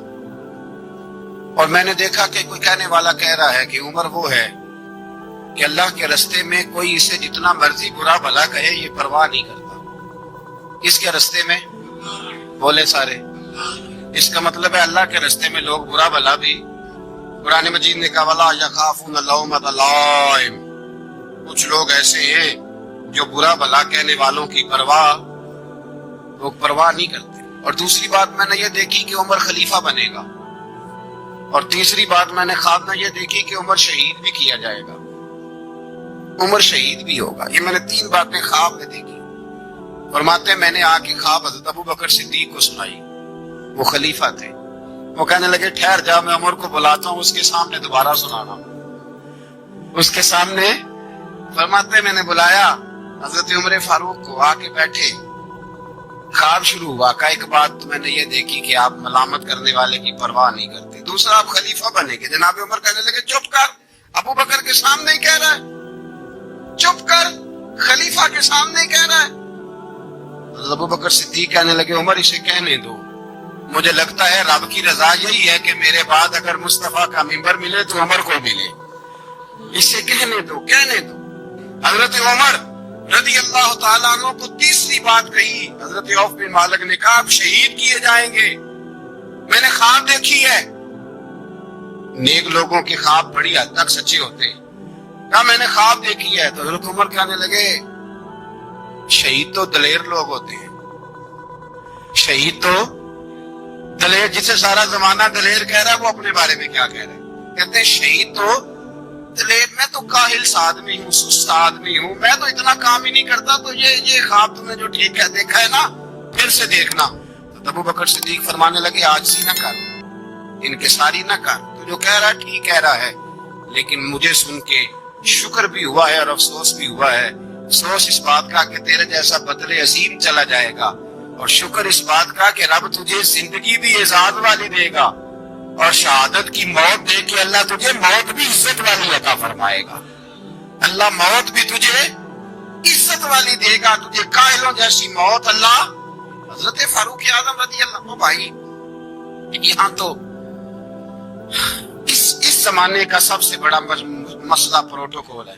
S2: اور میں نے دیکھا کہ کوئی کہنے والا کہہ رہا ہے کہ عمر وہ ہے کہ اللہ کے رستے میں کوئی اسے جتنا مرضی برا بھلا کہے یہ پرواہ نہیں کرتا۔ اس کے رستے میں بولے سارے، اس کا مطلب ہے اللہ کے رستے میں لوگ برا بھلا بھی، قرآن مجید نے کہا وَلَا يَخَافُونَ لَوْمَةَ لَائِمٍ، کچھ لوگ ایسے ہیں جو برا بھلا کہنے والوں کی پرواہ لوگ پرواہ نہیں کرتے۔ اور دوسری بات میں نے یہ دیکھی کہ عمر خلیفہ بنے گا، اور تیسری بات میں نے خواب میں یہ دیکھی کہ عمر شہید بھی کیا جائے گا، عمر شہید بھی ہوگا۔ یہ میں نے 3 باتیں خواب میں دیکھی۔ فرماتے میں نے آ کے خواب حضرت ابو بکر صدیق کو سنائی، وہ خلیفہ تھے، وہ کہنے لگے ٹھہر جا میں عمر کو بلاتا ہوں اس کے سامنے دوبارہ سنانا، اس کے سامنے۔ فرماتے میں نے بلایا حضرت عمر فاروق کو، آ کے بیٹھے، خواب شروع ہوا، کا ایک بات تو میں نے یہ دیکھی کہ آپ ملامت کرنے والے کی پرواہ نہیں کرتے، دوسرا آپ خلیفہ بنے گے۔ جناب عمر کہنے لگے چپ کر، ابو بکر کے سامنے ہی کہہ رہا ہے، چپ کر، خلیفہ کے سامنے کہہ رہا ہے۔ ابو بکر صدیق کہنے لگے عمر اسے کہنے دو، مجھے لگتا ہے رب کی رضا یہی ہے کہ میرے بعد اگر مصطفیٰ کا منبر ملے تو عمر کو ملے، اسے کہنے دو، کہنے دو۔ حضرت عمر رضی اللہ تعالیٰ عنہ کو تیسری بات کہی، حضرت عوف بن مالک نے کہا آپ شہید کیے جائیں گے، میں نے خواب دیکھی ہے۔ نیک لوگوں کے خواب بڑی حد تک سچے ہوتے ہیں، کہا میں نے خواب دیکھی ہے۔ تو حضرت عمر کہنے لگے
S1: شہید تو دلیر لوگ ہوتے ہیں، شہید تو دلیر، جسے سارا زمانہ دلیر کہہ رہا ہے وہ اپنے بارے میں کیا کہہ رہا ہے؟ کہتے ہیں شہید تو دلیر، میں تو کاہل سا آدمی ہوں، سست آدمی ہوں، میں تو اتنا کام ہی نہیں کرتا، تو یہ خواب تم نے جو ٹھیک ہے دیکھا ہے نا، پھر سے دیکھنا۔ تو ابو بکر صدیق فرمانے لگے عاجزی نہ کر، انکساری نہ کر، تو جو کہہ رہا ٹھیک کہہ رہا ہے، لیکن مجھے سن کے شکر بھی ہوا ہے اور افسوس بھی ہوا ہے۔ افسوس اس بات کا کہ تیرے جیسا بدلے عظیم چلا جائے گا، اور شکر اس بات کا کہ رب تجھے زندگی بھی اعزاز والی دے گا، اور شہادت کی موت دے کے اللہ تجھے موت بھی عزت والی عطا فرمائے گا۔ اللہ موت بھی تجھے عزت والی دے گا، تجھے قائلوں جیسی موت اللہ۔ حضرت فاروق اعظم رضی اللہ عنہ، بھائی یہاں تو اس زمانے کا سب سے بڑا مسئلہ پروٹوکول ہے۔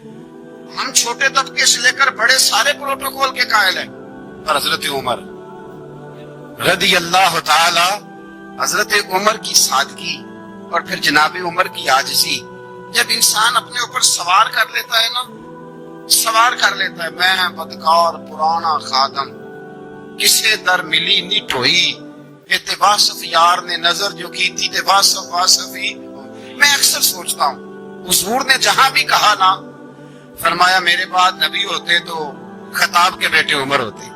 S1: ہم چھوٹے طبقے سے لے کر بڑے سارے پروٹوکول کے قائل ہیں، اور حضرت عمر رضی اللہ تعالی، حضرت عمر کی سادگی اور پھر جناب عمر کی عاجزی، جب انسان اپنے اوپر سوار کر لیتا ہے نا، سوار کر لیتا ہے، میں بدکار پرانا خادم، کسے در ملی نہیں ٹھوئی، اتباسف یار نے نظر جو کی تھی تباسف واسفی۔ میں اکثر سوچتا ہوں حضور نے جہاں بھی کہا نا، فرمایا میرے بعد نبی ہوتے تو خطاب کے بیٹے عمر ہوتے۔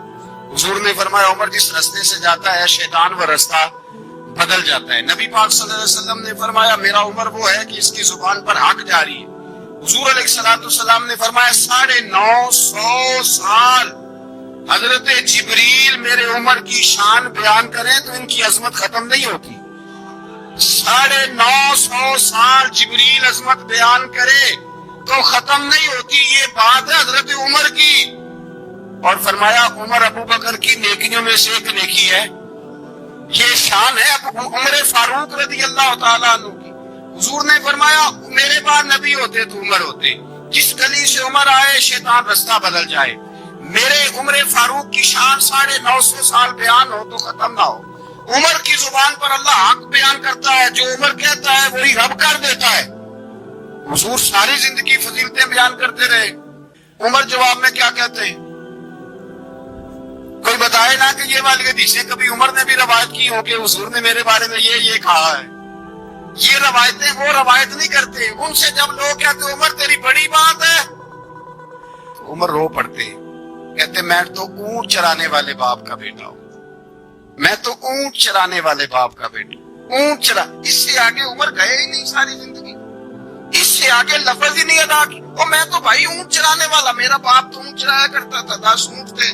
S1: حضور نے فرمایا عمر جس رستے سے جاتا ہے شیطان وہ رستہ بدل جاتا ہے۔ نبی پاک صلی اللہ علیہ وسلم نے فرمایا میرا عمر وہ ہے کہ اس کی زبان پر حق جاری ہے۔ حضور علیہ السلام نے فرمایا 950 سال حضرت جبریل میرے عمر کی شان بیان کریں تو ان کی عظمت ختم نہیں ہوتی۔ 950 سال جبریل عظمت بیان کرے تو ختم نہیں ہوتی۔ یہ بات ہے حضرت عمر کی، اور فرمایا عمر ابو بکر کی نیکیوں میں سے ایک نیکی ہے، یہ شان ہے عمر فاروق رضی اللہ تعالیٰ عنہ کی۔ حضور نے فرمایا میرے بعد نبی ہوتے تو عمر ہوتے، جس گلی سے عمر آئے شیطان رستہ بدل جائے۔ میرے عمر فاروق کی شان 950 سال بیان ہو تو ختم نہ ہو۔ عمر کی زبان پر اللہ حق بیان کرتا ہے، جو عمر کہتا ہے وہی رب کر دیتا ہے۔ حضور ساری زندگی فضیلتیں بیان کرتے رہے، عمر جواب میں کیا کہتے ہیں؟ کوئی بتائے نا کہ یہ والی حدیثیں کبھی عمر نے بھی روایت کی ہو کہ حضور نے میرے بارے میں یہ کہا ہے۔ یہ روایتیں وہ روایت نہیں کرتے، ان سے جب لوگ کہتے عمر تیری بڑی بات ہے تو عمر رو پڑتے، کہتے میں تو اونٹ چرانے والے باپ کا بیٹا ہوں، میں تو اونٹ چرانے والے باپ کا بیٹا، اونٹ چرا۔ اس سے آگے عمر گئے ہی نہیں ساری زندگی، اس سے آگے لفظ ہی نہیں ادا کی۔ اور میں تو بھائی اونٹ چرانے والا، میرا باپ تو اونٹ چرایا کرتا تھا، 10 اونٹ تھے،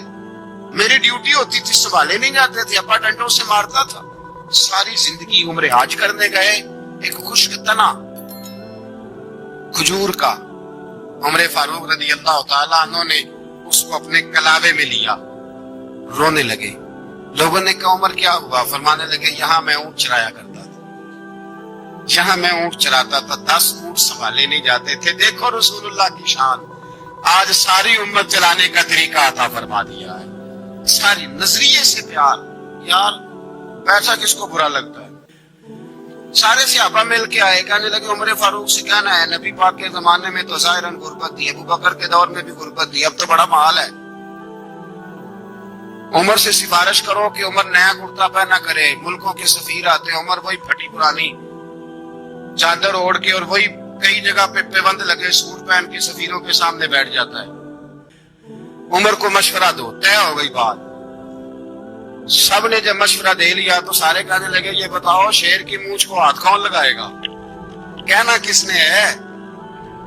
S1: میری ڈیوٹی ہوتی تھی، سنبھالے نہیں جاتے تھے، ابا ڈنڈوں سے مارتا تھا۔ ساری زندگی عمر حج کرنے گئے، ایک خشک تنا کھجور کا عمر فاروق رضی اللہ تعالیٰ عنہ نے اس کو اپنے کلاوے میں لیا، رونے لگے۔ لوگوں نے کہا عمر کیا ہوا؟ فرمانے لگے یہاں میں اونٹ چرایا کرتا تھا، یہاں میں اونٹ چراتا تھا، 10 اونٹ سنبھالے نہیں جاتے تھے۔ دیکھو رسول اللہ کی شان، آج ساری امت چلانے کا طریقہ عطا فرما دیا ہے، ساری نظریے سے پیار۔ یار پیسہ کس کو برا لگتا ہے؟ سارے صحابہ مل کے آئے، کہنے لگے عمر فاروق سے کہنا ہے نبی پاک کے زمانے میں تو ظاہراً غربت تھی، ابو بکر کے دور میں بھی غربت تھی، اب تو بڑا محال ہے، عمر سے سفارش کرو کہ عمر نیا کرتا پہنا کرے۔ ملکوں کے سفیر آتے، عمر وہی پھٹی پرانی چادر اوڑھ کے اور وہی کئی جگہ پہ پیوند لگے سوٹ پہن کے سفیروں کے سامنے بیٹھ جاتا ہے۔ عمر کو مشورہ دو، طے ہو گئی بات۔ سب نے جب مشورہ دے لیا تو سارے کہنے لگے یہ بتاؤ شیر کی مونچھ کو ہاتھ کون لگائے گا؟ کہنا کس نے ہے؟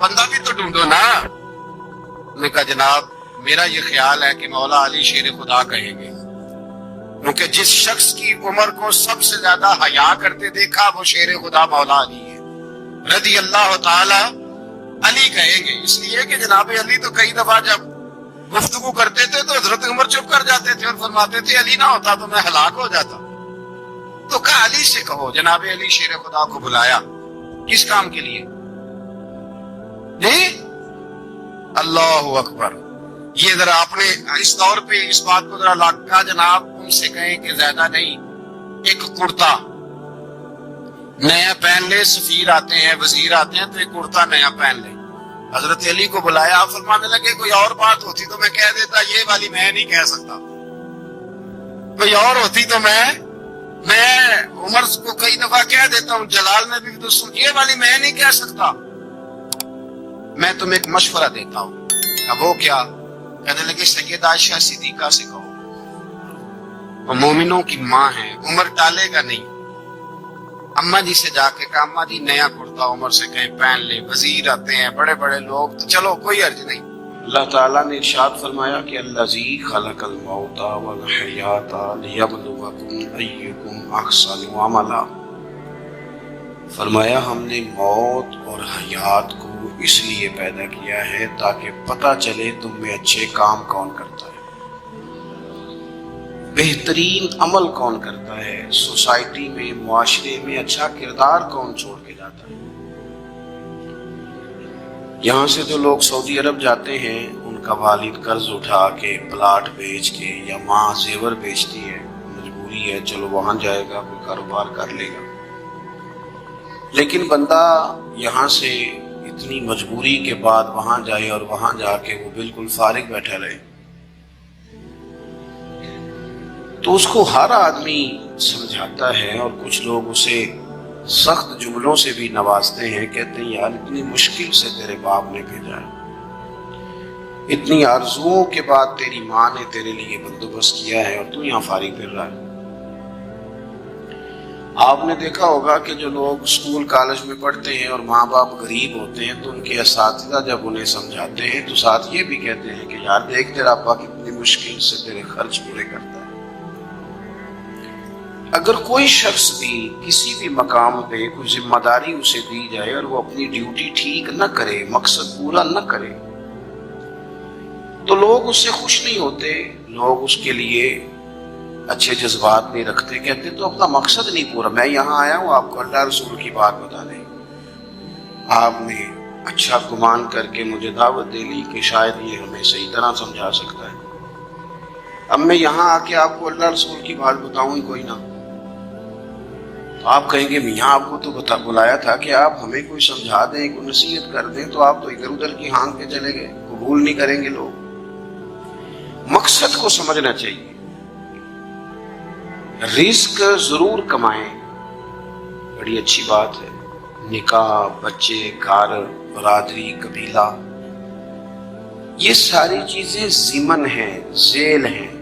S1: بندہ بھی تو ڈھونڈو نا۔ انہوں نے کہا جناب میرا یہ خیال ہے کہ مولا علی شیر خدا کہیں گے، کیونکہ جس شخص کی عمر کو سب سے زیادہ حیا کرتے دیکھا وہ شیر خدا مولا علی ہے، رضی اللہ تعالی علی کہیں گے۔ اس لیے کہ جناب علی تو کئی دفعہ جب گفتگو کرتے تھے تو حضرت عمر چپ کر جاتے تھے اور فرماتے تھے علی نہ ہوتا تو میں ہلاک ہو جاتا۔ تو کہا علی سے کہو۔ جناب علی شیر خدا کو بلایا، کس کام کے لیے؟ نہیں اللہ اکبر۔ یہ ذرا آپ نے اس طور پہ اس بات کو ذرا لاکھا جناب ان سے کہیں کہ زیادہ نہیں، ایک کرتا نیا پہن لے، سفیر آتے ہیں وزیر آتے ہیں تو ایک کرتا نیا پہن لے۔
S2: حضرت علی کو بلایا، آپ فرمانے لگے کوئی اور بات ہوتی تو میں کہہ دیتا، یہ والی میں نہیں کہہ سکتا، کوئی اور ہوتی تو میں عمر کو کئی دفعہ کہہ دیتا ہوں، جلال میں بھی دوستوں، یہ والی میں نہیں کہہ سکتا، میں تمہیں ایک مشورہ دیتا ہوں۔ اب وہ کیا؟ کہنے لگے سیدہ عائشہ صدیقہ سے کہو، وہ مومنوں کی ماں ہے، عمر ٹالے گا نہیں، اماں جی سے جا کے کہا اماں جی نیا کرتا عمر سے کہیں پہن لے، وزیر آتے ہیں بڑے بڑے لوگ، تو چلو کوئی حرج نہیں۔ اللہ تعالیٰ نے ارشاد فرمایا کہ الذی خلق الموت والحیات لیبلوکم ایکم احسن عملا، فرمایا ہم نے موت اور حیات کو اس لیے پیدا کیا ہے تاکہ پتہ چلے تم میں اچھے کام کون کرتا ہے، بہترین عمل کون کرتا ہے، سوسائٹی میں معاشرے میں اچھا کردار کون چھوڑ کے جاتا ہے۔ یہاں سے جو لوگ سعودی عرب جاتے ہیں ان کا والد قرض اٹھا کے پلاٹ بیچ کے یا ماں زیور بیچتی ہے، مجبوری ہے، چلو وہاں جائے گا کوئی کاروبار کر لے گا، لیکن بندہ یہاں سے اتنی مجبوری کے بعد وہاں جائے اور وہاں جا کے وہ بالکل فارغ بیٹھا رہے، تو اس کو ہر آدمی سمجھاتا ہے اور کچھ لوگ اسے سخت جملوں سے بھی نوازتے ہیں، کہتے ہیں یار اتنی مشکل سے تیرے باپ نے بھیجا ہے، اتنی آرزوؤں کے بعد تیری ماں نے تیرے لیے بندوبست کیا ہے اور تو یہاں فارغ پھر رہا ہے۔ آپ نے دیکھا ہوگا کہ جو لوگ اسکول کالج میں پڑھتے ہیں اور ماں باپ غریب ہوتے ہیں تو ان کے اساتذہ جب انہیں سمجھاتے ہیں تو ساتھ یہ بھی کہتے ہیں کہ یار دیکھ تیرا ابا کتنی مشکل سے تیرے خرچ پورے کرتا ہے۔ اگر کوئی شخص بھی کسی بھی مقام پہ کوئی ذمہ داری اسے دی جائے اور وہ اپنی ڈیوٹی ٹھیک نہ کرے، مقصد پورا نہ کرے، تو لوگ اس سے خوش نہیں ہوتے، لوگ اس کے لیے اچھے جذبات نہیں رکھتے، کہتے تو اپنا مقصد نہیں پورا، میں یہاں آیا ہوں آپ کو اللہ رسول کی بات بتانے، آپ نے اچھا گمان کر کے مجھے دعوت دے لی کہ شاید یہ ہمیں صحیح طرح سمجھا سکتا ہے، اب میں یہاں آ کے آپ کو اللہ رسول کی بات بتاؤں ہی کوئی نہ، تو آپ کہیں گے میاں آپ کو تو بلایا تھا کہ آپ ہمیں کوئی سمجھا دیں، کوئی نصیحت کر دیں، تو آپ تو ادھر ادھر کی ہانک کے چلے گئے، قبول نہیں کریں گے لوگ۔ مقصد کو سمجھنا چاہیے، رزق ضرور کمائیں، بڑی اچھی بات ہے، نکاح، بچے، گھر، برادری، قبیلہ، یہ ساری چیزیں ضمن ہیں، ذیل ہیں،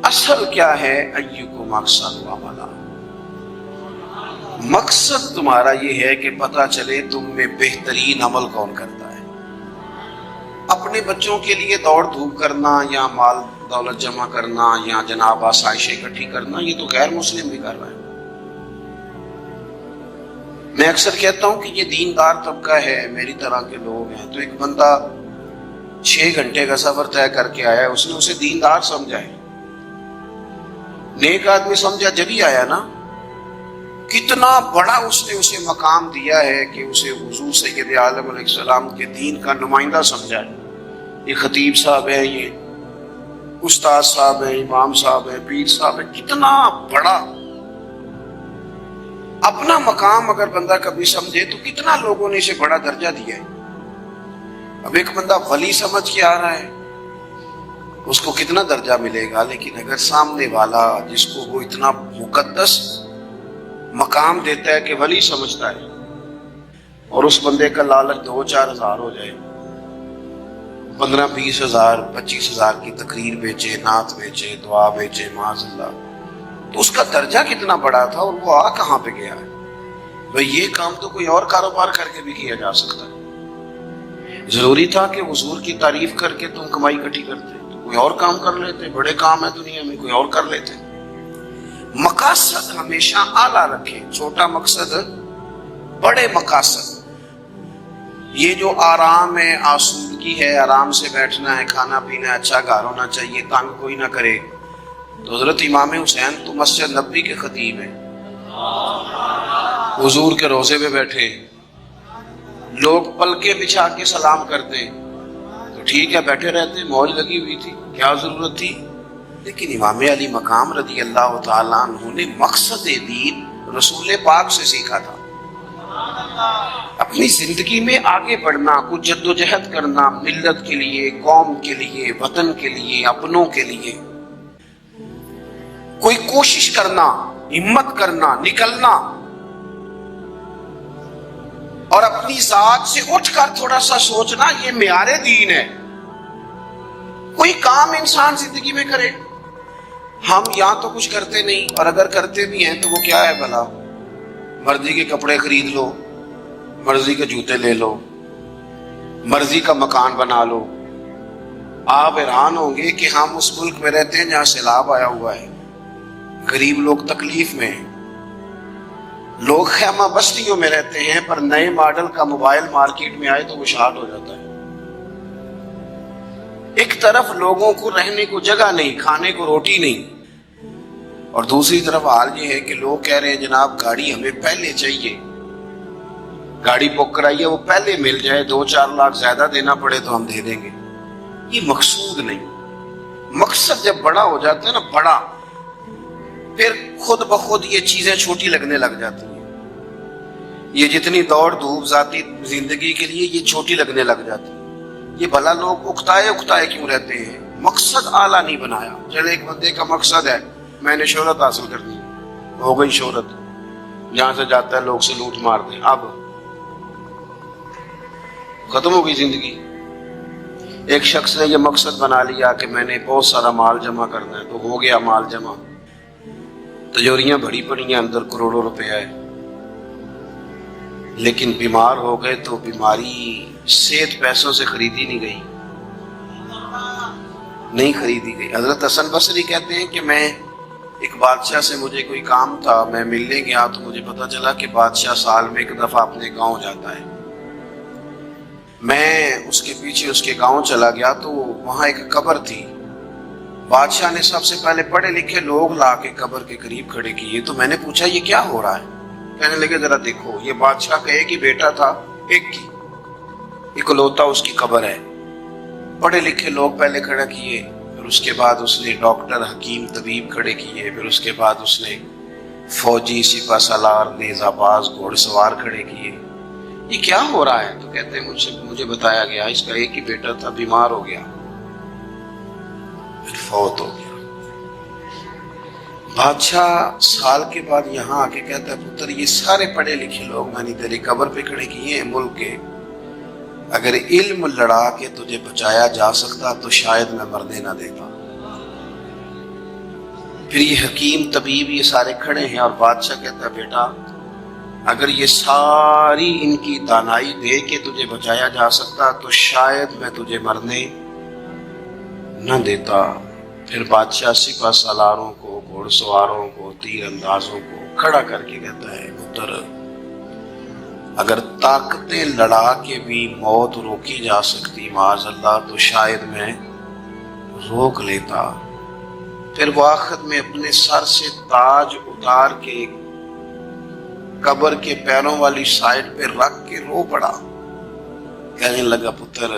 S2: اصل کیا ہے ایکم احسن عملا، مقصد تمہارا یہ ہے کہ پتہ چلے تم میں بہترین عمل کون کرتا ہے۔ اپنے بچوں کے لیے دوڑ دھوپ کرنا یا مال دولت جمع کرنا یا جناب آسائشیں اکٹھی کرنا، یہ تو غیر مسلم بھی کر رہے ہیں۔ میں اکثر کہتا ہوں کہ یہ دیندار طبقہ ہے، میری طرح کے لوگ ہیں، تو ایک بندہ 6 گھنٹے کا سفر طے کر کے آیا، اس نے اسے دیندار سمجھا ہے، نیک آدمی سمجھا، جبھی آیا نا، کتنا بڑا اس نے اسے مقام دیا ہے کہ اسے حضور سید عالم علیہ السلام کے دین کا نمائندہ سمجھا ہے۔ یہ خطیب صاحب ہے، یہ استاد صاحب ہے، امام صاحب ہے، پیر صاحب ہے، کتنا بڑا اپنا مقام اگر بندہ کبھی سمجھے تو کتنا لوگوں نے اسے بڑا درجہ دیا ہے۔ اب ایک بندہ ولی سمجھ کے آ رہا ہے، اس کو کتنا درجہ ملے گا، لیکن اگر سامنے والا جس کو وہ اتنا مقدس مقام دیتا ہے کہ ولی سمجھتا ہے، اور اس بندے کا لالچ 2-4 ہزار ہو جائے، 15-20 ہزار 25 ہزار کی تقریر بیچے، نعت بیچے، دعا بیچے، معاذ اللہ، تو اس کا درجہ کتنا بڑا تھا اور وہ آ کہاں پہ گیا ہے۔ بھئی یہ کام تو کوئی اور کاروبار کر کے بھی کیا جا سکتا ہے، ضروری تھا کہ حضور کی تعریف کر کے تم کمائی اکٹھی کرتے، تو کوئی اور کام کر لیتے، بڑے کام ہے دنیا میں، کوئی اور کر لیتے۔ مقاصد ہمیشہ اعلیٰ رکھیں، چھوٹا مقصد، بڑے مقاصد۔ یہ جو آرام ہے، آسودگی ہے، آرام سے بیٹھنا ہے، کھانا پینا ہے، اچھا گھر ہونا چاہیے، تنگ کوئی نہ کرے، تو حضرت امام حسین تو مسجد نبوی کے خطیب ہیں، حضور کے روضے پہ بیٹھے، لوگ پلکیں بچھا کے سلام کرتے، تو ٹھیک ہے بیٹھے رہتے، موج لگی ہوئی تھی، کیا ضرورت تھی؟ لیکن امام علی مقام رضی اللہ تعالیٰ عنہ نے مقصد دین رسول پاک سے سیکھا تھا۔
S1: اپنی زندگی میں آگے بڑھنا، کچھ جدوجہد کرنا، ملت کے لیے، قوم کے لیے، وطن کے لیے، اپنوں کے لیے کوئی کوشش کرنا، ہمت کرنا، نکلنا، اور اپنی ذات سے اٹھ کر تھوڑا سا سوچنا، یہ معیار دین ہے۔ کوئی کام انسان زندگی میں کرے۔ ہم یہاں تو کچھ کرتے نہیں، اور اگر کرتے بھی ہیں تو وہ کیا ہے بھلا؟ مرضی کے کپڑے خرید لو، مرضی کے جوتے لے لو، مرضی کا مکان بنا لو۔ آپ حیران ہوں گے کہ ہم اس ملک میں رہتے ہیں جہاں سیلاب آیا ہوا ہے، غریب لوگ تکلیف میں ہیں، لوگ خیمہ بستیوں میں رہتے ہیں، پر نئے ماڈل کا موبائل مارکیٹ میں آئے تو وہ شارٹ ہو جاتا ہے۔ ایک طرف لوگوں کو رہنے کو جگہ نہیں، کھانے کو روٹی نہیں، اور دوسری طرف حال یہ ہے کہ لوگ کہہ رہے ہیں جناب گاڑی ہمیں پہلے چاہیے، گاڑی بک کرائیے، وہ پہلے مل جائے، 2-4 لاکھ زیادہ دینا پڑے تو ہم دے دیں گے۔ یہ مقصود نہیں۔ مقصد جب بڑا ہو جاتا ہے نا، بڑا، پھر خود بخود یہ چیزیں چھوٹی لگنے لگ جاتی ہیں۔ یہ جتنی دوڑ دھوپ ذاتی زندگی کے لیے یہ چھوٹی لگنے لگ جاتی ہے۔ یہ بھلا لوگ اکتائے کیوں رہتے ہیں؟ مقصد اعلیٰ نہیں بنایا۔ چلے ایک بندے کا مقصد ہے میں نے شہرت حاصل کرنی، ہو گئی شہرت، جہاں سے جاتا ہے لوگ سے لوٹ مار دیں، اب ختم ہو گئی زندگی۔ ایک شخص نے یہ مقصد بنا لیا کہ میں نے بہت سارا مال جمع کرنا ہے، تو ہو گیا مال جمع، تجوریاں بڑی پڑی ہیں، اندر کروڑوں روپے ہے، لیکن بیمار ہو گئے تو بیماری صحت پیسوں سے خریدی نہیں گئی، نہیں خریدی گئی۔ حضرت حسن بصری کہتے ہیں کہ میں ایک بادشاہ سے مجھے کوئی کام تھا، میں ملنے گیا تو مجھے پتا چلا کہ بادشاہ سال میں ایک دفعہ اپنے گاؤں جاتا ہے۔ میں اس کے پیچھے اس کے گاؤں چلا گیا تو وہاں ایک قبر تھی۔ بادشاہ نے سب سے پہلے پڑھے لکھے لوگ لا کے قبر کے قریب کھڑے کیے، تو میں نے پوچھا یہ کیا ہو رہا ہے؟ کہنے لگے ذرا دیکھو، یہ بادشاہ کا ایک ہی بیٹا تھا، ایک کی اکلوتا اس کی قبر ہے۔ پڑھے لکھے لوگ پہلے کھڑا کیے، پھر اس کے بعد اس نے ڈاکٹر، حکیم، طبیب کھڑے کیے، پھر اس کے بعد اس نے فوجی، سپہ سالار، نیزہ باز، گھوڑ سوار کھڑے کیے۔ یہ کیا ہو رہا ہے؟ تو کہتے ہیں مجھے بتایا گیا اس کا ایک ہی بیٹا تھا، بیمار ہو گیا، پھر فوت ہو گیا۔ بادشاہ سال کے بعد یہاں آ کے کہتا ہے پتر یہ سارے پڑھے لکھے لوگ میں نے تیری قبر پہ کھڑے کیے ہیں ملک کے، اگر علم لڑا کے تجھے بچایا جا سکتا تو شاید میں مرنے نہ دیتا۔ پھر یہ حکیم، طبیب، یہ سارے کھڑے ہیں، اور بادشاہ کہتا ہے بیٹا اگر یہ ساری ان کی دانائی دے کے تجھے بچایا جا سکتا تو شاید میں تجھے مرنے نہ دیتا۔ پھر بادشاہ سپہ سالاروں کو، گھوڑ سواروں کو، تیر اندازوں کو کھڑا کر کے کہتا ہے پتر اگر طاقتیں لڑا کے بھی موت روکی جا سکتی معاذ اللہ تو شاید میں روک لیتا۔ پھر وہ آخر میں اپنے سر سے تاج اتار کے قبر کے پیروں والی سائڈ پہ رکھ کے رو پڑا، کہنے لگا پتر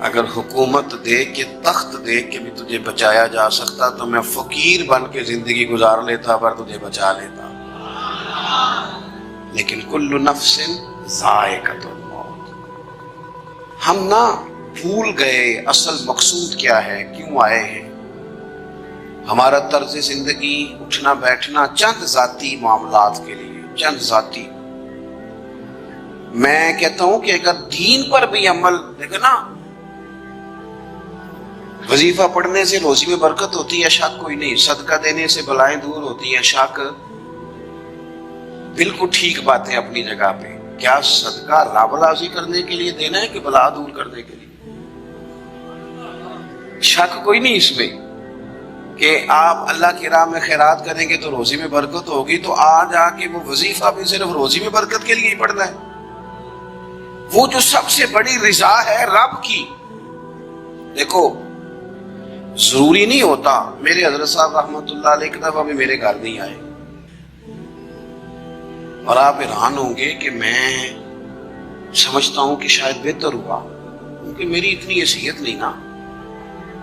S1: اگر حکومت دے کے، تخت دے کے بھی تجھے بچایا جا سکتا تو میں فقیر بن کے زندگی گزار لیتا پر تجھے بچا لیتا، لیکن کل نفس ذائقۃ الموت۔ ہم نہ بھول گئے اصل مقصود کیا ہے، کیوں آئے ہیں۔ ہمارا طرز زندگی، اٹھنا بیٹھنا چند ذاتی معاملات کے لیے، چند ذاتی۔ میں کہتا ہوں کہ اگر دین پر بھی عمل، دیکھو نا، وظیفہ پڑھنے سے روزی میں برکت ہوتی ہے، شک کوئی نہیں، صدقہ دینے سے بلائیں دور ہوتی ہیں، شک، بالکل ٹھیک باتیں اپنی جگہ پہ۔ کیا صدقہ رب راضی کرنے کے لیے دینا ہے کہ بلا دور کرنے کے لیے؟ شک کوئی نہیں اس میں کہ آپ اللہ کی راہ میں خیرات کریں گے تو روزی میں برکت ہوگی، تو آج آ کے وہ وظیفہ بھی صرف روزی میں برکت کے لیے ہی پڑھنا ہے۔ وہ جو سب سے بڑی رضا ہے رب کی، دیکھو ضروری نہیں ہوتا، میرے حضرت صاحب رحمۃ اللہ علیہ ایک دفعہ بھی میرے گھر نہیں آئے، اور آپ حیران ہوں گے کہ میں سمجھتا ہوں کہ شاید بہتر ہوا، کیونکہ میری اتنی حیثیت نہیں نا،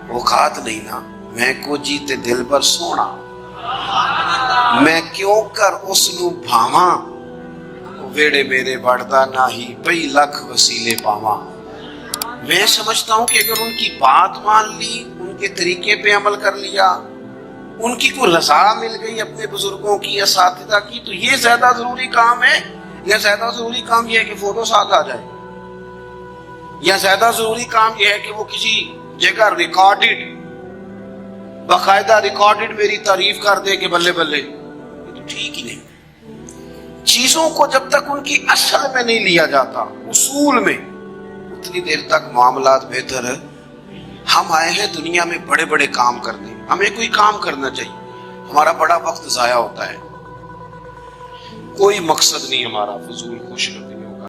S1: اوقات نہیں نا، میں کو جیتے دل پر سونا، میں کیوں کر اس نو بھاواں، ویڑے میرے بڑھتا نہ ہی پئی لکھ وسیلے پاواں. میں سمجھتا ہوں کہ اگر ان کی بات مان لی، ان کے طریقے پہ عمل کر لیا، ان کی کوئی رضا مل گئی اپنے بزرگوں کی، اساتذہ کی، تو یہ زیادہ ضروری کام ہے، یا زیادہ ضروری کام یہ ہے کہ فوٹو ساتھ آ جائے، یا زیادہ ضروری کام یہ ہے کہ وہ کسی جگہ ریکارڈڈ، باقاعدہ ریکارڈڈ میری تعریف کر دے کہ بلے بلے. یہ تو ٹھیک ہی نہیں. چیزوں کو جب تک ان کی اصل میں نہیں لیا جاتا، اصول میں، اتنی دیر تک معاملات بہتر ہے. ہم آئے ہیں دنیا میں بڑے بڑے کام کرنے، ہمیں کوئی کام کرنا چاہیے. ہمارا بڑا وقت ضائع ہوتا ہے، کوئی مقصد نہیں ہمارا، فضول خوش